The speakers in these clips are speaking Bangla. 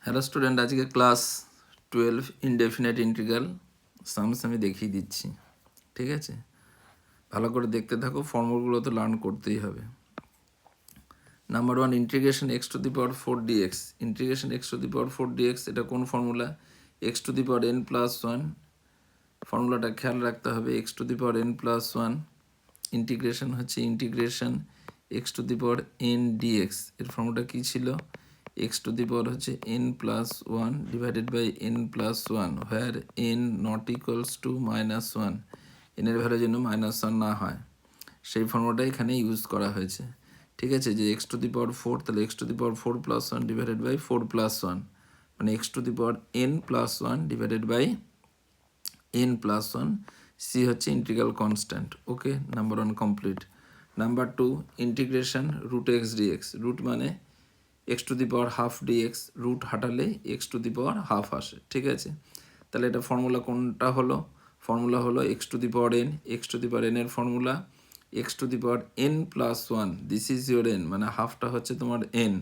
হ্যালো স্টুডেন্ট, আজকে ক্লাস 12 ইনডেফিনাইট ইন্টিগ্রাল সামস আমি দেখিয়ে দিচ্ছি। ঠিক আছে, ভালো করে দেখতে থাকো, ফর্মুলাগুলো তো লার্ন করতেই হবে। Number 1, integration x to the power 4 d x. Integration x to the power 4 dx, এটা কোন formula? X to the power n plus 1। ফর্মুলাটা খেয়াল রাখতে হবে, x to the power n plus 1। Integration হচ্ছে integration x to the power n d x. এর ফর্মুলাটা কী ছিল? এক্স টু দি পাওয়ার হচ্ছে n plus 1 divided by n plus 1, where n not equals to minus 1। এনের ভ্যালু যেন মাইনাস 1 না হয়, সেই ফর্মুলাটা এখানে ইউজ করা হয়েছে। ঠিক আছে, যে এক্স টু দি পাওয়ার 4, তাহলে x to the power 4 plus 1 divided by 4 plus 1, মানে x to the power n plus 1 divided by n plus 1। C হচ্ছে integral constant. Okay, number 1 complete. Number 2, integration root x d x. Root মানে x to the power half d x, root হাঁটালে x to the power half আসে। ঠিক আছে, তাহলে এটা ফর্মুলা কোনটা হলো? ফর্মুলা হলো x to the power n. X to the power n এর formula x to the power n plus 1, this is your n, মানে হাফটা হচ্ছে তোমার এন।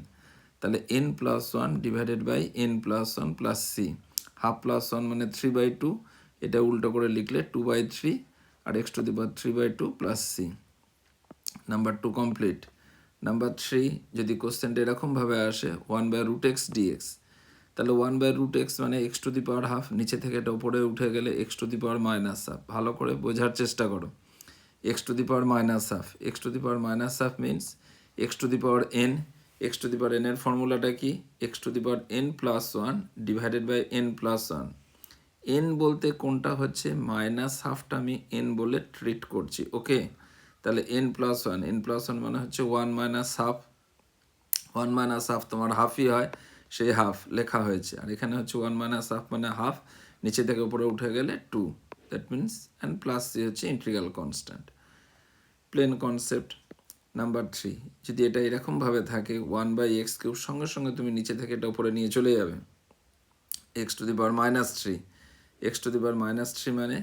তাহলে n plus 1 divided by n plus 1 plus C. Half plus 1 মানে 3/2, এটা উল্টো করে লিখলে 2/3, আর x to the power 3/2 plus C. Number 2 complete. Number 3, যদি কোশ্চেনটা এরকমভাবে আসে 1/√x dx, তাহলে 1/√x মানে x to the power half, নিচে থেকে এটা উপরে উঠে গেলে x to the power minus half. ভালো করে বোঝার চেষ্টা করো। X to the power minus half, x to the power minus half means x to the power n. X to the power n এর ফর্মুলাটা কি? X to the power n plus 1 divided by n plus 1। N বলতে কোনটা হচ্ছে মাইনাস হাফটা আমি এন বলে ট্রিট করছি। ওকে, তাহলে এন প্লাস 1, এন প্লাস 1 মানে হচ্ছে 1 মাইনাস হাফ। 1 মাইনাস হাফ তোমার হাফই হয়, সেই হাফ লেখা হয়েছে। আর এখানে হচ্ছে 1 মাইনাস হাফ মানে হাফ, নিচে থেকে উপরে উঠে গেলে 2, that means and plus C হচ্ছে integral constant. Plain concept. Number 3, যদি এটা এরকমভাবে থাকে 1/x³ সঙ্গে সঙ্গে তুমি নিচে থেকে এটা উপরে নিয়ে চলে যাবে x to the power minus 3। X to the power minus 3 মানে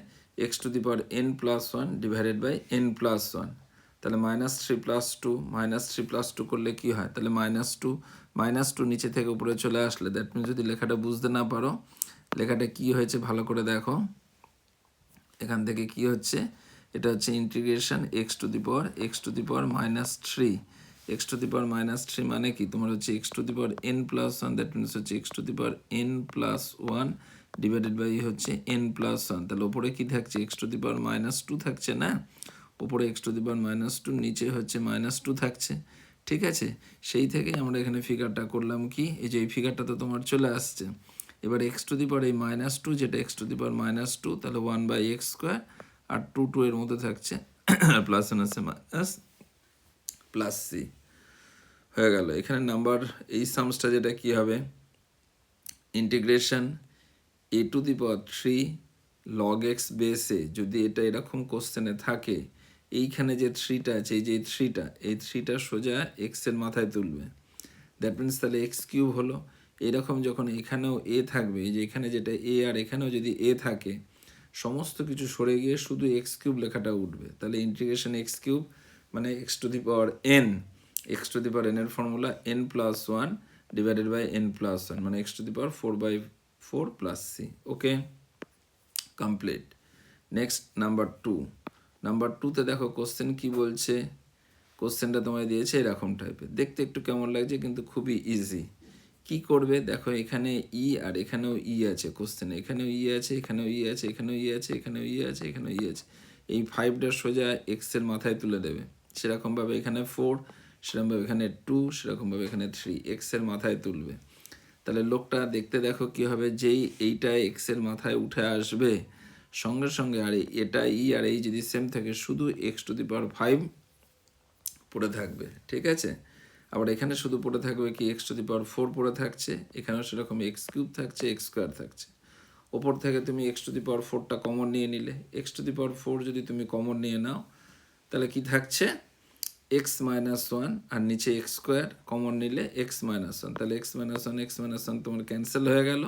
x to the power n plus 1 divided by n plus 1। তাহলে -3 + 2, -3 + 2 করলে কি হয়? তাহলে -2 নিচে থেকে উপরে চলে আসলে, দ্যাট মিনস যদি লেখাটা বুঝতে না পারো, লেখাটা কি হয়েছে ভালো করে দেখো। এখান থেকে কি হচ্ছে? এটা হচ্ছে integration x to the power -3। X to the power -3 মানে কি? তোমার হচ্ছে x to the power n plus 1, that means হচ্ছে x to the power n plus 1 divided by হচ্ছে এন প্লাস 1। তাহলে ওপরে কি থাকছে? এক্স টু দি পাওয়ার -2 থাকছে না? ওপরে এক্স টু দি পাওয়ার -2, নিচে হচ্ছে -2 থাকছে। ঠিক আছে, সেই থেকেই আমরা এখানে ফিগারটা করলাম কি, এই যে এই ফিগারটা তো তোমার চলে আসছে। এবার এক্স টু দি পাওয়ার এই -2, যেটা এক্স টু দি পাওয়ার -2, তাহলে 1/x², আর 2 এর মধ্যে থাকছে প্লাস 1 আছে মাইনাস প্লাস সি হয়ে গেল। এখানে নাম্বার এই সামসটা যেটা কি হবে? Integration a two the power 3 log x বেসে, যদি এটা এরকম কোশ্চেনে থাকে, এইখানে যে 3টা আছে, এই যে 3টা সোজা এক্সের মাথায় তুলবে, দ্যাট মিনস তাহলে x³ হলো। এরকম যখন এখানেও এ থাকবে, এই যে এখানে যেটা এ আর এখানেও যদি এ থাকে, সমস্ত কিছু সরে গিয়ে শুধু x³ লেখাটা উঠবে। তাহলে ইন্টিগ্রেশন x³ মানে x to the power n. X to the power n এর formula n plus 1 divided by n plus 1, মানে x to the power 4/4 plus C. Okay, complete. Next number 2। Number 2তে দেখো কোশ্চেন কি বলছে। কোশ্চেনটা তোমায় দিয়েছে এরকম টাইপের, দেখতে একটু কেমন লাগছে কিন্তু খুবই ইজি। কি করবে দেখো, এখানে ই আর এখানেও ই আছে কোশ্চেনে, এখানেও ই আছে, এখানেও ই আছে, এখানেও ই আছে, এখানেও ই আছে, এখানেও ই আছে। এই 5টা সোজা এক্সের মাথায় তুলে দেবে। সেরকমভাবে এখানে 4, সেরকমভাবে এখানে 2, সেরকমভাবে এখানে 3 এক্সের মাথায় তুলবে। তাহলে লোকটা দেখতে দেখো কি হবে, যেই এইটা এক্সের মাথায় উঠে আসবে সঙ্গে সঙ্গে, আর এটা ই আর এই যদি সেম থাকে, শুধু এক্স টু দি পাওয়ার 5 পড়ে থাকবে। ঠিক আছে, আবার এখানে শুধু পড়ে থাকবে কি, এক্স টু দি পাওয়ার 4 পড়ে থাকছে, এখানেও সেরকম x³ থাকছে, x² থাকছে। ওপর থেকে তুমি এক্স টু দি পাওয়ার 4টা কমন নিয়ে নিলে, এক্স টু দি পাওয়ার 4 যদি তুমি কমন নিয়ে নাও, তাহলে কি থাকছে? x-1, আর নিচে x² কমন নিলে x-1, তাহলে x-1 তোমার ক্যান্সেল হয়ে গেল।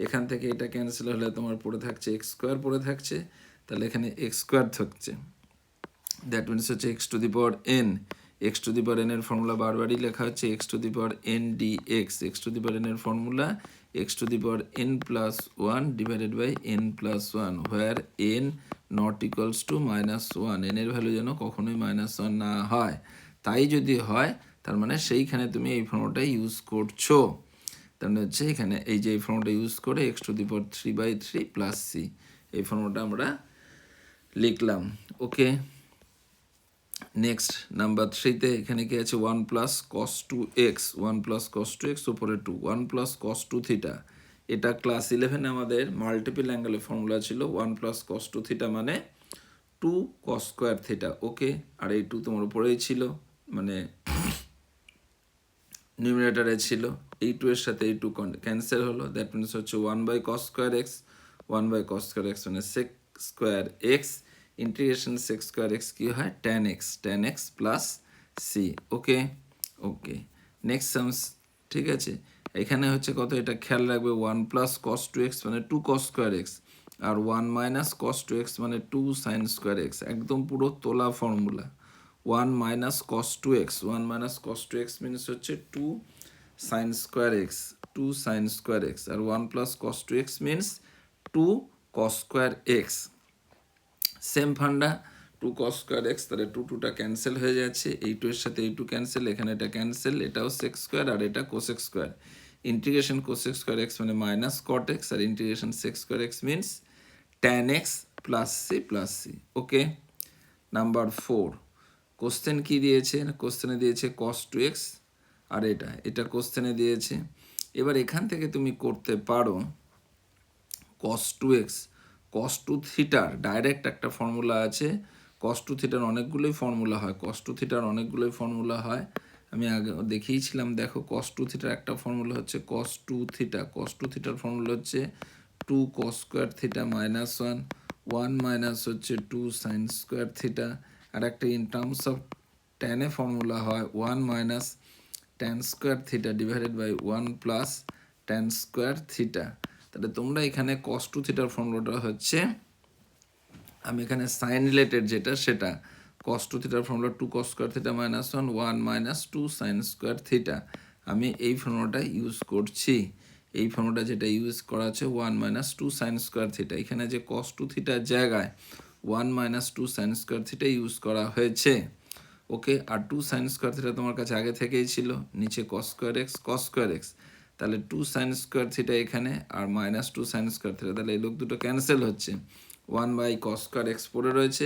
এখান থেকে এটা ক্যান্সেল হলে তোমার পড়ে থাকছে x² পড়ে থাকছে, তাহলে এখানে x² থাকছে, দ্যাট মিনস হচ্ছে x to the power n. X to the power n এর ফর্মুলা বারবারই লেখা হচ্ছে x to the power n dx. X to the power n এর formula x to the power n plus 1 divided by n plus 1 where n not equals to -1 n এর ভ্যালু যেন কখনোই -1 না হয়, তাই যদি হয় তার মানে সেইখানে তুমি এই ফর্মুলাটা ইউজ করছো। তার মানে হচ্ছে এখানে এই যে এই ফর্মুলাটা ইউজ করে x to the power 3/3 plus c এই ফর্মুলাটা আমরা লিখলাম। ওকে, নেক্সট নাম্বার 3তে এখানে কি আছে 1 plus cos 2x 1 plus cos 2x উপরে 2 1 প্লাস কস 2 থিটা। এটা ক্লাস 11 আমাদের মাল্টিপল অ্যাঙ্গেলের ফর্মুলা ছিল 1 প্লাস কস 2 থিটা মানে 2 কস স্কোয়ার থিটা। ওকে, আর এই 2 তোমার উপরেই ছিল মানে নিউমিনেটরে ছিল, এই 2 এর সাথে এই 2 ক্যান্সেল হলো, দ্যাট মিনস হচ্ছে 1 by cos square x 1 by cos square x মানে sec square x integration sec square x কী হয় tan x plus C. Okay okay, next sums, ঠিক আছে। এখানে হচ্ছে কত, এটা খেয়াল রাখবে 1 প্লাস কস 2x মানে 2 কস স্কোয়ার এক্স আর 1 মাইনাস কস 2x মানে 2 সাইন স্কোয়ার এক্স, একদম পুরো তোলা formula. 1 minus cos 2x 1 minus cos 2x means হচ্ছে 2 sine square x 2 sine square x আর 1 plus cos 2x means 2 cos square x. Same funda 2 cos square x, তাহলে 2টা ক্যান্সেল হয়ে যাচ্ছে, এই 2 এর সাথে এই 2 ক্যান্সেল, এখানে এটা ক্যান্সেল, এটাও সেক স্কোয়ার আর এটা cosec square. Integration cosec square x মানে মাইনাস কট এক্স আর integration sec square x means tan x plus C plus C. Okay, number 4 question কি দিয়েছে, কোশ্চেনে দিয়েছে cos 2x আর এটা কোশ্চেনে দিয়েছে। এবার এখান থেকে তুমি করতে পারো cos 2x cos 2 থিটার ডাইরেক্ট একটা ফর্মুলা আছে, cos 2 থিটার অনেকগুলোই ফর্মুলা হয়, cos 2 থিটার অনেকগুলোই ফর্মুলা হয়, আমি আগে দেখিয়েছিলাম। দেখো cos 2 থিটার একটা ফর্মুলা হচ্ছে cos 2 থিটা, cos 2 থিটার ফর্মুলা হচ্ছে 2 cos square theta minus 1 minus হচ্ছে 2 সাইন স্কোয়ার থিটা, আর একটা ইন টার্মস অফ tan এ ফর্মুলা হয় 1 minus tan square theta divided by 1 plus tan square theta. তাহলে তোমরা এখানে cos 2 থিটার ফর্মুলাটা হচ্ছে, আমি এখানে সাইন রিলেটেড যেটা সেটা cos 2 থিটার formula 2 cos square theta minus 1 minus 2 sine square theta, আমি এই ফর্মুলাটা ইউজ করছি। এই ফর্মুলাটা যেটা ইউজ করা আছে 1 মাইনাস 2 সাইন স্কোয়ার থিটা, এখানে যে cos 2 থিটার জায়গায় 1 minus 2 sine square theta use করা হয়েছে। ওকে, আর 2 সাইন স্কোয়ার থিটা তোমার কাছে আগে থেকেই ছিল, নিচে cos স্কোয়ার এক্স, তাহলে 2 সাইন স্কোয়ার থিটা এখানে আর মাইনাস 2 সাইন স্কোয়ার থিটা, তাহলে এই লোক দুটো ক্যান্সেল হচ্ছে, 1 বাই cos স্কোয়ার এক্স পড়ে রয়েছে,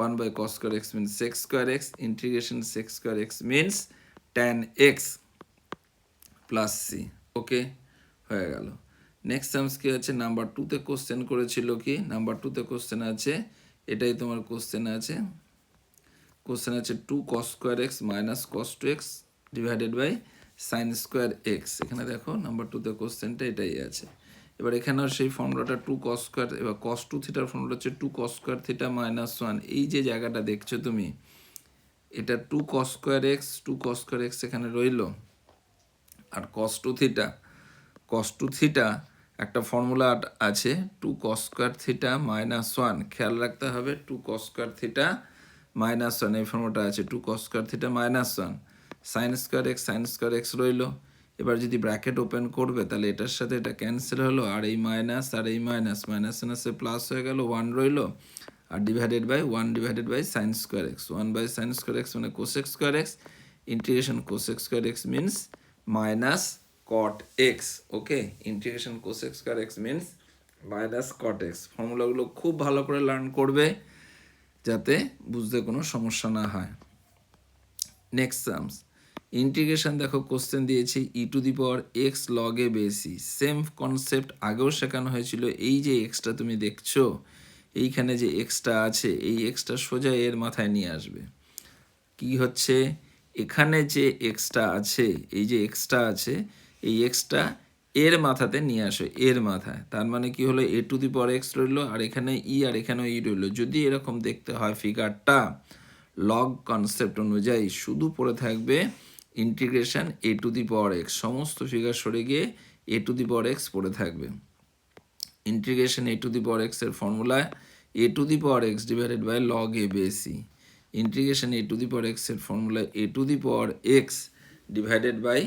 1 by cos square x means sec square x integration sec square x means tan x plus C. Okay, হয়ে গেল। নেক্সট সামস কি আছে, নাম্বার 2তে কোশ্চেন করেছিল কি, নাম্বার 2তে কোশ্চেন আছে, এটাই তোমার কোশ্চেন আছে, কোশ্চেন আছে 2 cos square x minus cos 2x divided by sine square x. এখানে দেখো নাম্বার 2তে কোশ্চেনটা এটাই আছে। এবার এখানেও সেই ফর্মুলাটা 2 cos স্কোয়ার, এবার cos 2 থিটার ফর্মুলা হচ্ছে 2 cos স্কোয়ার থিটা মাইনাস 1, এই যে জায়গাটা দেখছো তুমি, এটা 2 cos স্কোয়ার এক্স এখানে রইল, আর cos 2 থিটা একটা ফর্মুলা আছে 2 cos স্কোয়ার থিটা মাইনাস 1, খেয়াল রাখতে হবে 2 cos স্কোয়ার থিটা মাইনাস 1 এই ফর্মুলাটা আছে 2 cos square theta minus 1 sign square x রইল। এবার যদি ব্র্যাকেট ওপেন করবে তাহলে এটার সাথে এটা ক্যান্সেল হলো, আর এই মাইনাস আর এই মাইনাস মাইনাসে প্লাস হয়ে গেল, 1 রইল, আর divided by 1 divided by sine square x, 1 by sine square x means cosec square x integration cosec square x means minus cot x. Okay, integration cosec square x means minus cot x. ফর্মুলাগুলো খুব ভালো করে লার্ন করবে যাতে বুঝতে কোনো সমস্যা না হয়। নেক্সট সামস, ইন্টিগ্রেশন দেখো কোশ্চেন দিয়েছে e to the power x log a base e, same concept আগেও শেখানো হয়েছিল। এই যে এক্সটা তুমি দেখছো, এইখানে যে এক্সটা আছে, এই এক্সটা সোজা এর মাথায় নিয়ে আসবে। কি হচ্ছে, এখানে যে এক্সটা আছে, এই যে এক্সটা আছে, এই এক্সটা এর মাথাতে নিয়ে আসো, এর মাথায়, তার মানে কি হলো এ টু দি পাওয়ার এক্স রইল, আর এখানে ই আর এখানেও ই রইল। যদি এরকম দেখতে হয় ফিগারটা, লগ কনসেপ্ট অনুযায়ী শুধু পড়ে থাকবে integration a to the power x, সমস্ত ফিগার সরে গিয়ে a to the power x পড়ে থাকবে। Integration a to the power x এর formula a to the power x divided by log a base e. Integration a to the power x এর formula a to the power x divided by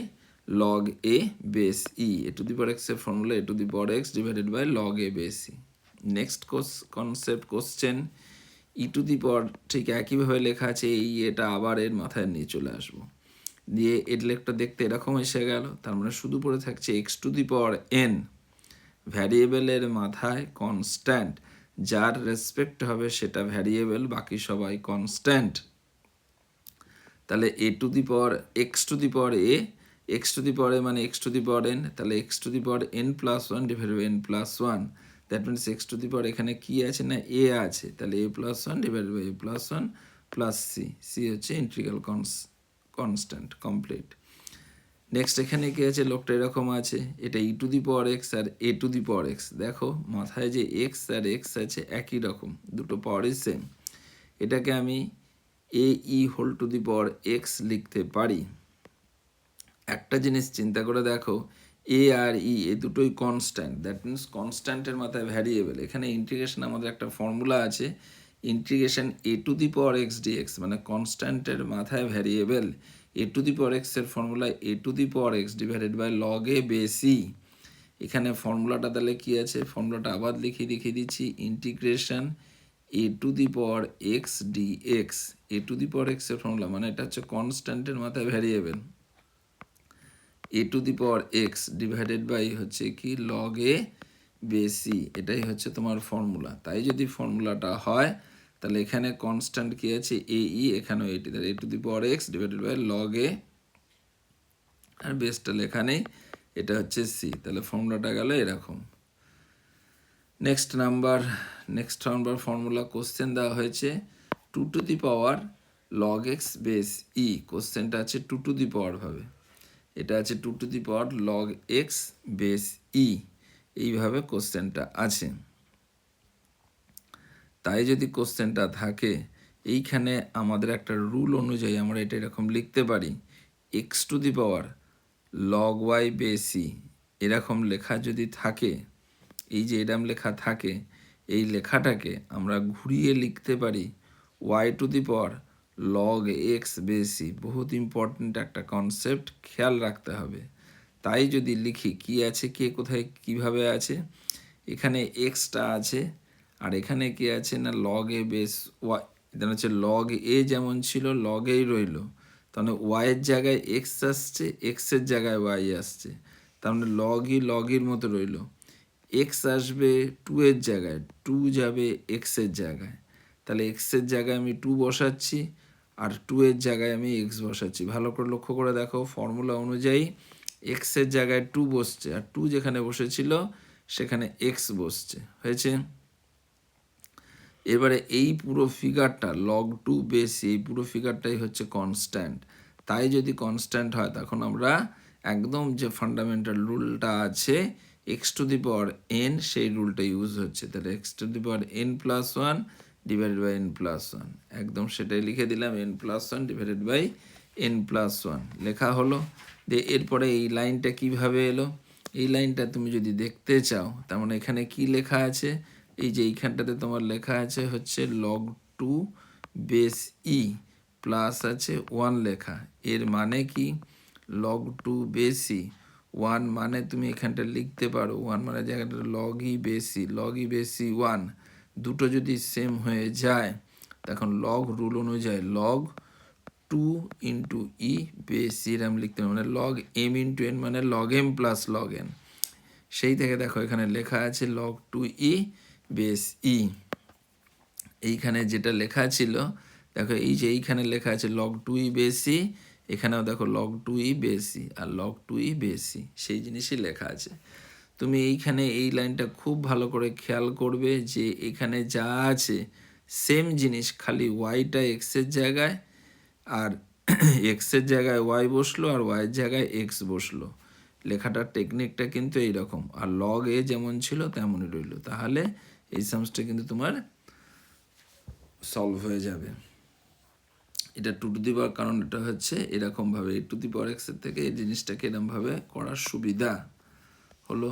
log a base e, a to the power x এর formula a to the power x divided by log a base e. Next concept question, e to the power ঠিক একইভাবে লেখা আছে, এই এটা আবার এর মাথায় নিয়ে চলে আসবো, দিয়ে এর লেখটা দেখতে এরকম এসে গেল, তার মানে শুধু পড়ে থাকছে x to the power N, ভ্যারিয়েবলের মাথায় কনস্ট্যান্ট, যার রেসপেক্ট হবে সেটা ভ্যারিয়েবল, বাকি সবাই কনস্ট্যান্ট। তাহলে a to the power x to the power a, x to the power a মানে x to the power n, তাহলে x to the power n plus one divided by n plus one, that means x to the power এখানে কি আছে না এ আছে, তাহলে a plus one divided by a plus one plus C, C হচ্ছে ইন্টিগ্রাল কনস্ট্যান্ট কমপ্লিট। নেক্সট এখানে কি আছে, লোকটা এরকম আছে, এটা e to the power x আর a to the power x, দেখো মাথায় যে এক্স আর এক্স আছে একই রকম, দুটো পাওয়ারই সেম, এটাকে আমি a e whole to the power x লিখতে পারি। একটা জিনিস চিন্তা করে দেখো, এ আর ই এ দুটোই কনস্ট্যান্ট, দ্যাট মিনস কনস্ট্যান্টের মাথায় ভ্যারিয়েবল। এখানে ইন্টিগ্রেশন আমাদের একটা ফর্মুলা আছে, integration a to the power x dx, মানে কনস্ট্যান্টের মাথায় variable, a to the power x এর formula a to the power x divided by log a base e. এখানে ফর্মুলাটা তাহলে কি আছে, ফর্মুলাটা আবার দেখিয়ে দিচ্ছি, integration a to the power x dx, a to the power x এর ফর্মুলা মানে এটা হচ্ছে কনস্ট্যান্টের মাথায় variable, a to the power x divided by হচ্ছে কি লগ এ বেসি, এটাই হচ্ছে তোমার ফর্মুলা। তাই যদি ফর্মুলাটা হয় তাহলে এখানে কনস্ট্যান্ট কি আছে এ ই, এখানেও এটি, তাহলে a to the power x divided by log a, আর বেসটা লেখা নেই, এটা হচ্ছে সি, তাহলে ফর্মুলাটা গেল এরকম। নেক্সট নাম্বার ফর্মুলা কোশ্চেন দেওয়া হয়েছে two to the power log x base e, কোশ্চেনটা আছে টু টু দি পাওয়ার ভাবে, এটা আছে two to the power log x base e, এইভাবে কোশ্চেনটা আছে। তাই যদি কোশ্চেনটা থাকে, এইখানে আমাদের একটা রুল অনুযায়ী আমরা এটা এরকম লিখতে পারি, x to the power log y base e, এরকম লেখা যদি থাকে, এই যে এরকম লেখা থাকে, এই লেখাটাকে আমরা ঘুরিয়ে লিখতে পারি y to the power log x base e, বহুত ইম্পর্ট্যান্ট একটা কনসেপ্ট, খেয়াল রাখতে হবে। তাই যদি লিখি কি আছে, কে কোথায় কিভাবে আছে, এখানে এক্সটা আছে আর এখানে কি আছে না লগ এ বেস ওয়াই, এটা হচ্ছে লগ এ যেমন ছিল লগ এই রইল, তাহলে ওয়াইয়ের জায়গায় এক্স আসছে, এক্সের জায়গায় ওয়াই আসছে, তার মানে লগই মতো রইল, এক্স আসবে টু এর জায়গায়, টু যাবে এক্সের জায়গায়, তাহলে এক্সের জায়গায় আমি টু বসাচ্ছি আর টু এর জায়গায় আমি এক্স বসাচ্ছি। ভালো করে লক্ষ্য করে দেখো, ফর্মুলা অনুযায়ী এক্সের জায়গায় টু বসছে আর টু যেখানে বসেছিল সেখানে এক্স বসছে, হয়েছে। এবারে এই পুরো ফিগারটা লগ টু বেস, এই পুরো ফিগারটাই হচ্ছে কনস্ট্যান্ট। তাই যদি কনস্ট্যান্ট হয় তখন আমরা একদম যে ফান্ডামেন্টাল রুলটা আছে x to the power n, সেই রুলটা ইউজ হচ্ছে, তাহলে x to the power n plus one divided by n plus one, একদম সেটাই লিখে দিলাম, n plus one divided by n plus one লেখা হলো। দিয়ে এরপরে এই লাইনটা কিভাবে এলো, এই লাইনটা তুমি যদি দেখতে চাও, তার মানে এখানে কি লেখা আছে, এই যে এইখানটাতে তোমার লেখা আছে হচ্ছে log two base e plus আছে ওয়ান লেখা, এর মানে কি log two base e, one মানে তুমি এখানটা লিখতে পারো, ওয়ান মানে জায়গাটা log e base e one, দুটো যদি সেম হয়ে যায় তখন লগ রুল অনুযায়ী log two into e base e এরম লিখতে হবে, মানে লগ এম ইন্টু এন মানে log m plus log n, সেই থেকে দেখো এখানে লেখা আছে লগ টু ই বেস ই, এইখানে যেটা লেখা ছিল দেখো, এই যে এইখানে লেখা আছে লগ টু ই বেস ই, এখানেও দেখো লগ টু ই বেস ই আর লগ টু ই বেস ই, সেই জিনিসই লেখা আছে। তুমি এইখানে এই লাইনটা খুব ভালো করে খেয়াল করবে যে এখানে যা আছে সেম জিনিস, খালি ওয়াইটা এক্সের জায়গায় আর এক্সের জায়গায় ওয়াই বসলো আর ওয়াইয়ের জায়গায় এক্স বসলো, লেখাটার টেকনিকটা কিন্তু এইরকম, আর লগ এ যেমন ছিল তেমনই রইল, তাহলে এই সামসটা কিন্তু তোমার সলভ হয়ে যাবে। এটা টু টু দি পাওয়ার, কারণ এটা হচ্ছে এরকমভাবে এ টু দি পাওয়ার এক্সের থেকে এই জিনিসটাকে এরকমভাবে করার সুবিধা হলো।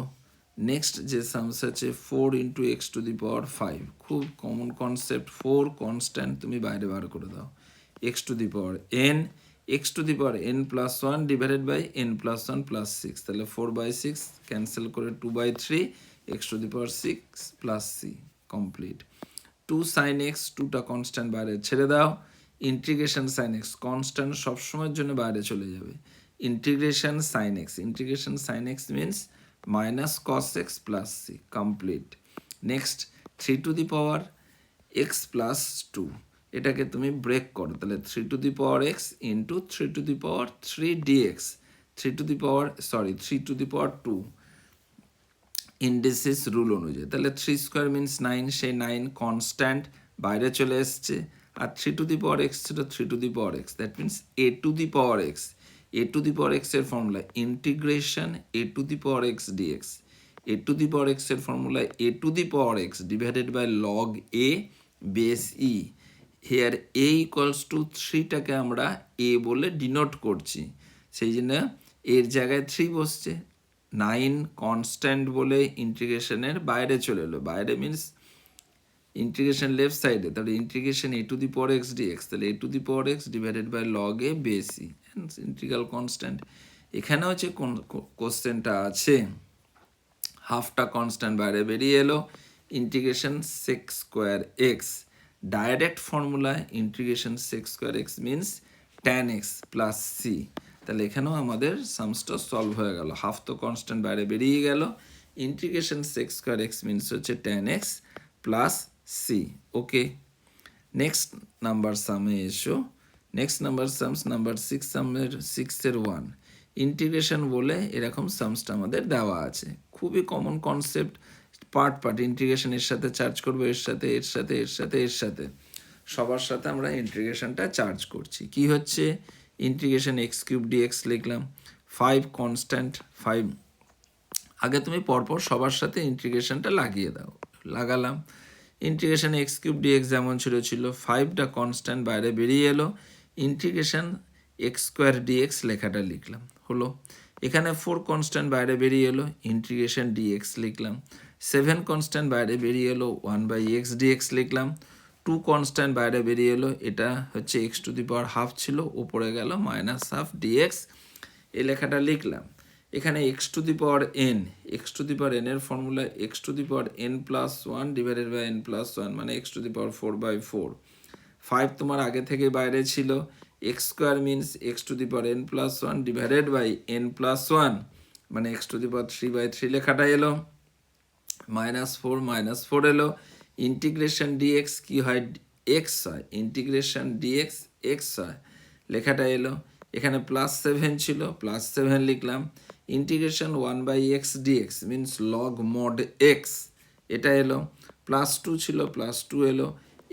নেক্সট যে সামস আছে 4 ইন্টু এক্স টু দি পাওয়ার 5, খুব কমন কনসেপ্ট, 4 কনস্ট্যান্ট তুমি বাইরে বার করে দাও, x to the power n, x to the power n plus one divided by n plus one plus six, তাহলে 4/6 ক্যান্সেল করে 2/3 x to the power 6 plus c complete. 2 sine x, 2টা কনস্ট্যান্ট বাইরে ছেড়ে দাও, ইন্টিগ্রেশন সাইন এক্স কনস্ট্যান্ট সবসময়ের জন্য বাইরে চলে যাবে, integration sign x means minus cos x plus c complete. Next 3 to the power x plus 2, এটাকে তুমি ব্রেক করো, তাহলে 3 to the power x into 3 to the power 3 dx, 3 to the power 2 indices rule অনুযায়ী, তাহলে 3 স্কোয়ার মিনস 9, সেই 9 কনস্ট্যান্ট বাইরে চলে এসছে, আর 3 টু দি পাওয়ার এক্স ছিল 3 to the power x, that means a to the power x, a to the power x এর formula integration a to the power x dx, a to the power x এর formula a to the power x divided by log a base e, here a equals to 3টাকে আমরা এ বলে ডিনোট করছি, সেই জন্য এর জায়গায় 3 বসছে, 9 কনস্ট্যান্ট বলে ইন্টিগ্রেশনের বাইরে চলে এলো, বাইরে মিনস ইন্টিগ্রেশন লেফট সাইডে, তাহলে integration a to the power x dx, তাহলে a to the power x divided by log a base e integral constant. এখানেও যে কোশ্চেনটা আছে হাফটা কনস্ট্যান্ট বাইরে বেরিয়ে এলো, integration sec square x, direct formula integration sec square x means tan x plus C, তাহলে এখানেও আমাদের সামসটা সলভ হয়ে গেল, হাফ তো কনস্ট্যান্ট বাইরে বেরিয়ে গেল, integration sec square x means হচ্ছে tan x plus C. Okay, next number সামে এসো, নেক্সট নাম্বার সামস নাম্বার 6 এর 1 ইন্টিগ্রেশন বলে এরকম সামসটা আমাদের দেওয়া আছে, খুবই কমন কনসেপ্ট, পার্ট ইন্টিগ্রেশন এর সাথে চার্জ করবো, এর সাথে এর সাথে এর সাথে এর সাথে সবার সাথে আমরা ইন্টিগ্রেশনটা চার্জ করছি। কি হচ্ছে ইন্টিগ্রেশন এক্স কিউব ডিএক্স লিখলাম, 5 কনস্ট্যান্ট 5, আগে তুমি পরপর সবার সাথে ইন্টিগ্রেশনটা লাগিয়ে দাও, লাগালাম, ইন্টিগ্রেশন এক্স কিউব ডিএক্স যেমন ছিল 5টা কনস্ট্যান্ট বাইরে বেরিয়ে এলো, ইন্টিগ্রেশন এক্স স্কোয়ার ডিএক্স লেখাটা লিখলাম হলো, এখানে 4 কনস্ট্যান্ট বাইরে বেরিয়ে এলো, ইন্টিগ্রেশন ডিএক্স লিখলাম, 7 কনস্ট্যান্ট বাইরে বেরিয়ে এলো, 1/x ডিএক্স লিখলাম, 2 কনস্ট্যান্ট বাইরে বেরিয়ে এলো, এটা হচ্ছে x to the power half ছিল, উপরে গেল মাইনাস হাফ ডিএক্স, এই লেখাটা লিখলাম। এখানে x to the power n, x to the power n এর formula x to the power n plus one divided by n plus one, মানে এক্স টু দি পাওয়ার 4/4, 5 তোমার আগে থেকে বাইরে ছিল, x square means x to the power n plus one divided by n plus one, মানে এক্স টু দি পাওয়ার 3/3 লেখাটা এলো, -4 এলো, ইন্টিগ্রেশন ডিএক্স কি হয় এক্স হয়, ইন্টিগ্রেশন ডিএক্স এক্স হয়, লেখাটা এলো, এখানে +7 ছিল, +7 লিখলাম, integration 1/x dx means log mod x, এটা এলো, +2 ছিল, +2 এলো,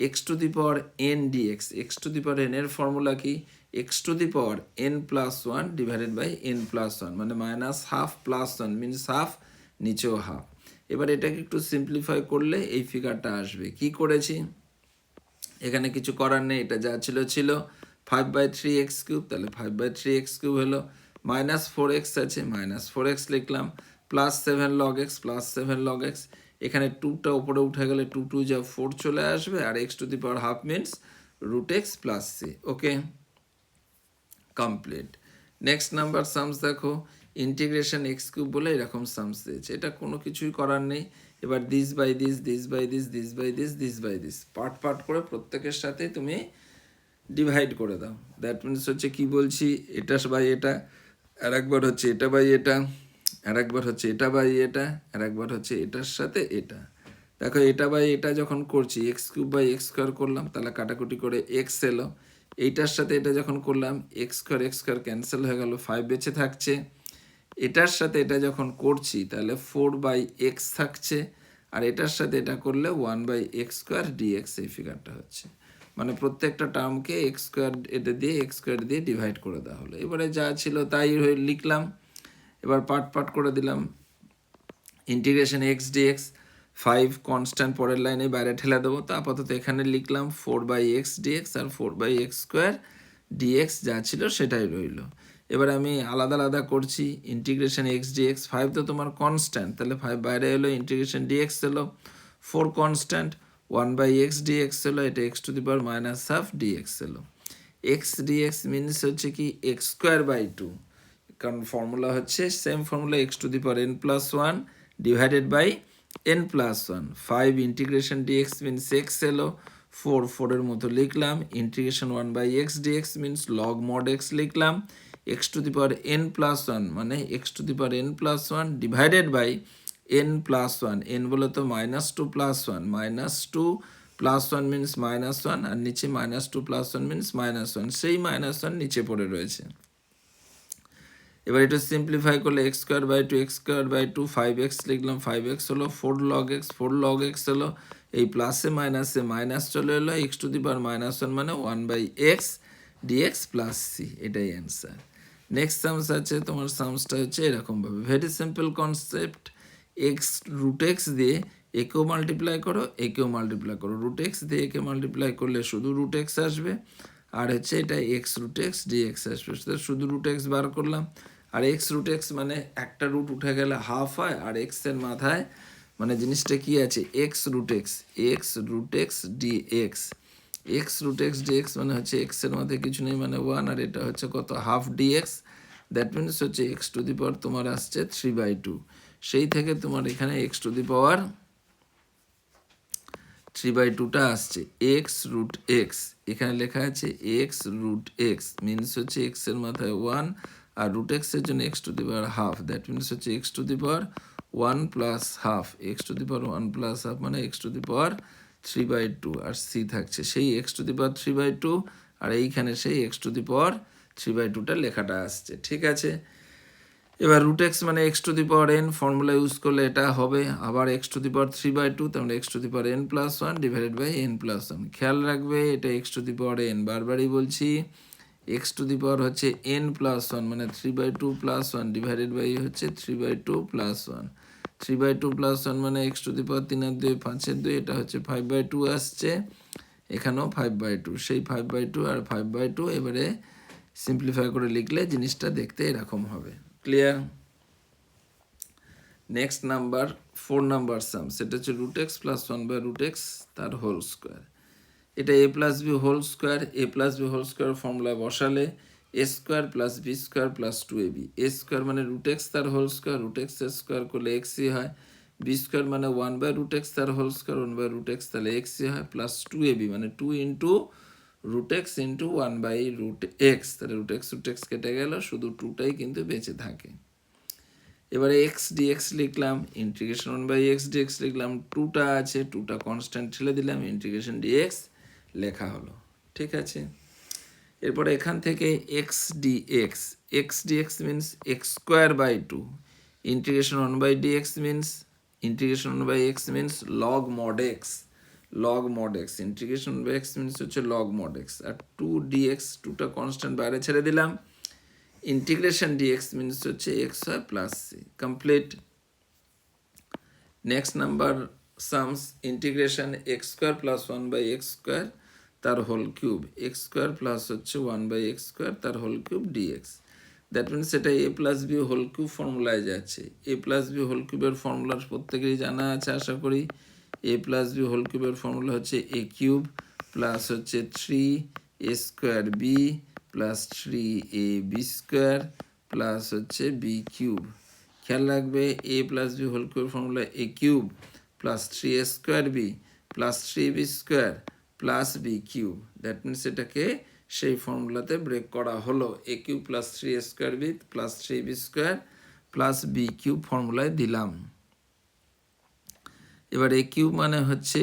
x to the power n dx, x to the power n এর ফর্মুলা কি x to the power n plus one divided by n plus one, মানে -1/2 + 1 মিনস হাফ, নিচেও হাফ। এবার এটাকে একটু সিম্পলিফাই করলে এই ফিগারটা আসবে। কি করেছি, এখানে কিছু করার নেই, এটা যা ছিল ছিল, 5/3x³ তাহলে 5/3x³ হলো, -4x আছে, -4x লিখলাম, +7 log x, +7 log x, এখানে 2টা উপরে উঠে গেলে 2 2 যা 4 চলে আসবে, আর x to the power half means √x plus c। Okay, complete. Next number sums দেখো, ইন্টিগ্রেশন x³ বলে এরকম সামস দিয়েছে, এটা কোনো কিছুই করার নেই, এবার this by this, this by this, this by this, this by this, part করে প্রত্যেকের সাথে তুমি ডিভাইড করে দাও, দ্যাট মিনস হচ্ছে কি বলছি, এটা বাই এটা, আর একবার হচ্ছে এটা বাই এটা, আর একবার হচ্ছে এটা বাই এটা, আর একবার হচ্ছে এটার সাথে এটা। দেখো এটা বাই এটা যখন করছি x³ করলাম, তাহলে কাটাকুটি করে x এলো, এইটার সাথে এটা যখন করলাম x² ক্যান্সেল হয়ে গেল, 5 বেঁচে থাকছে, এটার সাথে এটা যখন করছি তাহলে 4/x থাকছে, আর এটার সাথে এটা করলে 1/x² ডিএক্স, এই ফিগারটা হচ্ছে, মানে প্রত্যেকটা টার্মকে x² এটা দিয়ে x² দিয়ে ডিভাইড করে দেওয়া হলো। এবারে যা ছিল তাই লিখলাম, এবার পার্ট করে দিলাম, ইন্টিগ্রেশন x ডিএক্স, 5 কনস্ট্যান্ট পরের লাইনে বাইরে ঠেলে দেবো, তো আপাতত এখানে লিখলাম 4/x ডিএক্স আর 4/x² ডিএক্স যা ছিল সেটাই রইল। এবার আমি আলাদা আলাদা করছি, ইন্টিগ্রেশন x ডিএক্স, 5 তো তোমার কনস্ট্যান্ট, তাহলে 5 বাইরে এলো, ইন্টিগ্রেশন ডিএক্স এলো, 4 কনস্ট্যান্ট, 1/x ডিএক্স এলো, এটা x to the power -1/2 dx এলো, এক্স ডিএক্স মিনস হচ্ছে কি এক্স স্কোয়ার বাই টু, কারণ ফর্মুলা হচ্ছে same formula x to the power n plus one divided by n plus one. 5 integration dx means x এলো, 4 মতো লিখলাম। Integration 1 by x dx means log mod x লিখলাম। X to the power n plus one মানে x to the power n plus one divided by n plus one, n বলে তো -2 plus one, -2 plus one means -1 আর নিচে -2 প্লাস ওয়ান মিনস -1, সেই -1 নিচে পড়ে রয়েছে। এবার এটা সিম্পলিফাই করলে x square by two, x square by two, 5x লিখলাম, 5x হলো 4 log x, 4 log x হলো এই প্লাসে মাইনাসে মাইনাস চলে এলো, এক্স টু দি পাওয়ার -1 মানে 1 by x dx plus c, এটাই অ্যান্সার। নেক্সট সামস আছে, তোমার সামসটা হচ্ছে এরকমভাবে, very simple concept, x root x দিয়ে একেও মাল্টিপ্লাই করো, একেও মাল্টিপ্লাই করো, রুট এক্স দিয়ে একে মাল্টিপ্লাই করলে শুধু রুট এক্স আসবে, আর হচ্ছে এটা এক্স রুট এক্স ডিএক্স আসবে, শুধু রুট এক্স বার করলাম। আর এক্স রুট এক্স মানে একটা রুট উঠে গেলে হাফ হয়, আর এক্সের মাথায় মানে জিনিসটা কি আছে, x root x, x root x dx, x root x dx মানে হচ্ছে এক্সের মাথায় কিছু নেই মানে 1, আর এটা হচ্ছে কত, হাফ ডিএক্স, দ্যাট মিনস হচ্ছে এক্স টু দি পাওয়ার তোমার আসছে 3/2, সেই থেকে তোমার এখানে এক্স টু দি পাওয়ার 3/2টা আসছে, এক্স রুট এক্স, এখানে লেখা আছে এক্স রুট এক্স মিনস হচ্ছে এক্সের মাথায় 1, আর রুট এক্সের জন্য x to the power half, that means হচ্ছে x to the power 1 plus half, x to the power 1 plus half মানে এক্স টু দি পাওয়ার 3/2, আর সি থাকছে সেই এক্স টু দি পাওয়ার 3/2, আর এইখানে সেই এক্স টু দি পাওয়ার 3/2টা লেখাটা আসছে, ঠিক আছে। এবার রুট এক্স মানে x to the power N, formula use করলে এটা হবে আবার এক্স টু দি পাওয়ার 3/2, তাহলে x to the power n plus one divided by n plus one. খেয়াল রাখবে এটা x to the power n, বারবারই বলছি এক্স টু দি পাওয়ার হচ্ছে এন প্লাস ওয়ান মানে 3/2 প্লাস ওয়ান ডিভাইডেড বাই হচ্ছে 3/2 প্লাস ওয়ান, 3/2 প্লাস ওয়ান মানে এক্স টু দি পাওয়ার 3 আর 2 5 এর 2, এটা হচ্ছে 5/2 আসছে, এখানেও 5/2, সেই 5/2 আর 5/2 এবারে সিম্পলিফাই করে লিখলে জিনিসটা দেখতে এরকম হবে, clear. Next number 4 number sum, সেটা হচ্ছে root x plus 1 by root x তার হোল স্কোয়ার, এটা a plus b whole square, a plus b whole square formula বসালে a square plus b square plus 2ab, a square মানে রুট এক্স তার whole square, root x square করলে এক্সই হয়, বি স্কোয়ার মানে 1 বাই রুট এক্স তার whole square, 1 by root x তাহলে এক্সই হয়, প্লাস 2ab মানে 2 into root x into 1 by root x, তাহলে রুট এক্স কেটে গেল, শুধু 2টাই কিন্তু বেঁচে থাকে। এবারে এক্স ডিএক্স লিখলাম, ইন্টিগ্রেশন 1 বাই এক্স ডিএক্স লিখলাম, 2টা আছে, 2টা কনস্ট্যান্ট ঠেলে দিলাম, ইন্টিগ্রেশন ডিএক্স লেখা হলো, ঠিক আছে। এরপরে এখান থেকে x dx means x square by two, integration 1 by dx means integration 1 by x means log mod x, log mod x, integration by x means হচ্ছে লগ মড এক্স, আর 2 ডিএক্স, 2টা কনস্ট্যান্ট বাইরে ছেড়ে দিলাম, ইন্টিগ্রেশন ডিএক্স মিনস হচ্ছে এক্স হয় plus c, complete. Next number sums, integration x square plus 1 by x square তার whole cube, x square plus হচ্ছে 1 বাই এক্স স্কোয়ার তার whole cube dx, that means এটা a plus b whole cube ফর্মুলায় যাচ্ছে, এ প্লাস বি হোল কিউবের ফর্মুলার প্রত্যেকেরই জানা আছে আশা করি, এ প্লাস বি হোল কিউবের ফর্মুলা হচ্ছে এ কিউব প্লাস হচ্ছে 3 a square b plus 3 a b square plus হচ্ছে বি কিউব। খেয়াল রাখবে a plus b whole cube formula a cube plus 3 a square b plus 3 b square plus b cube, that means এটাকে সেই ফর্মুলাতে ব্রেক করা হলো, a cube plus 3 a square b plus 3 b square plus b cube ফর্মুলায় দিলাম। এবার এ কিউব মানে হচ্ছে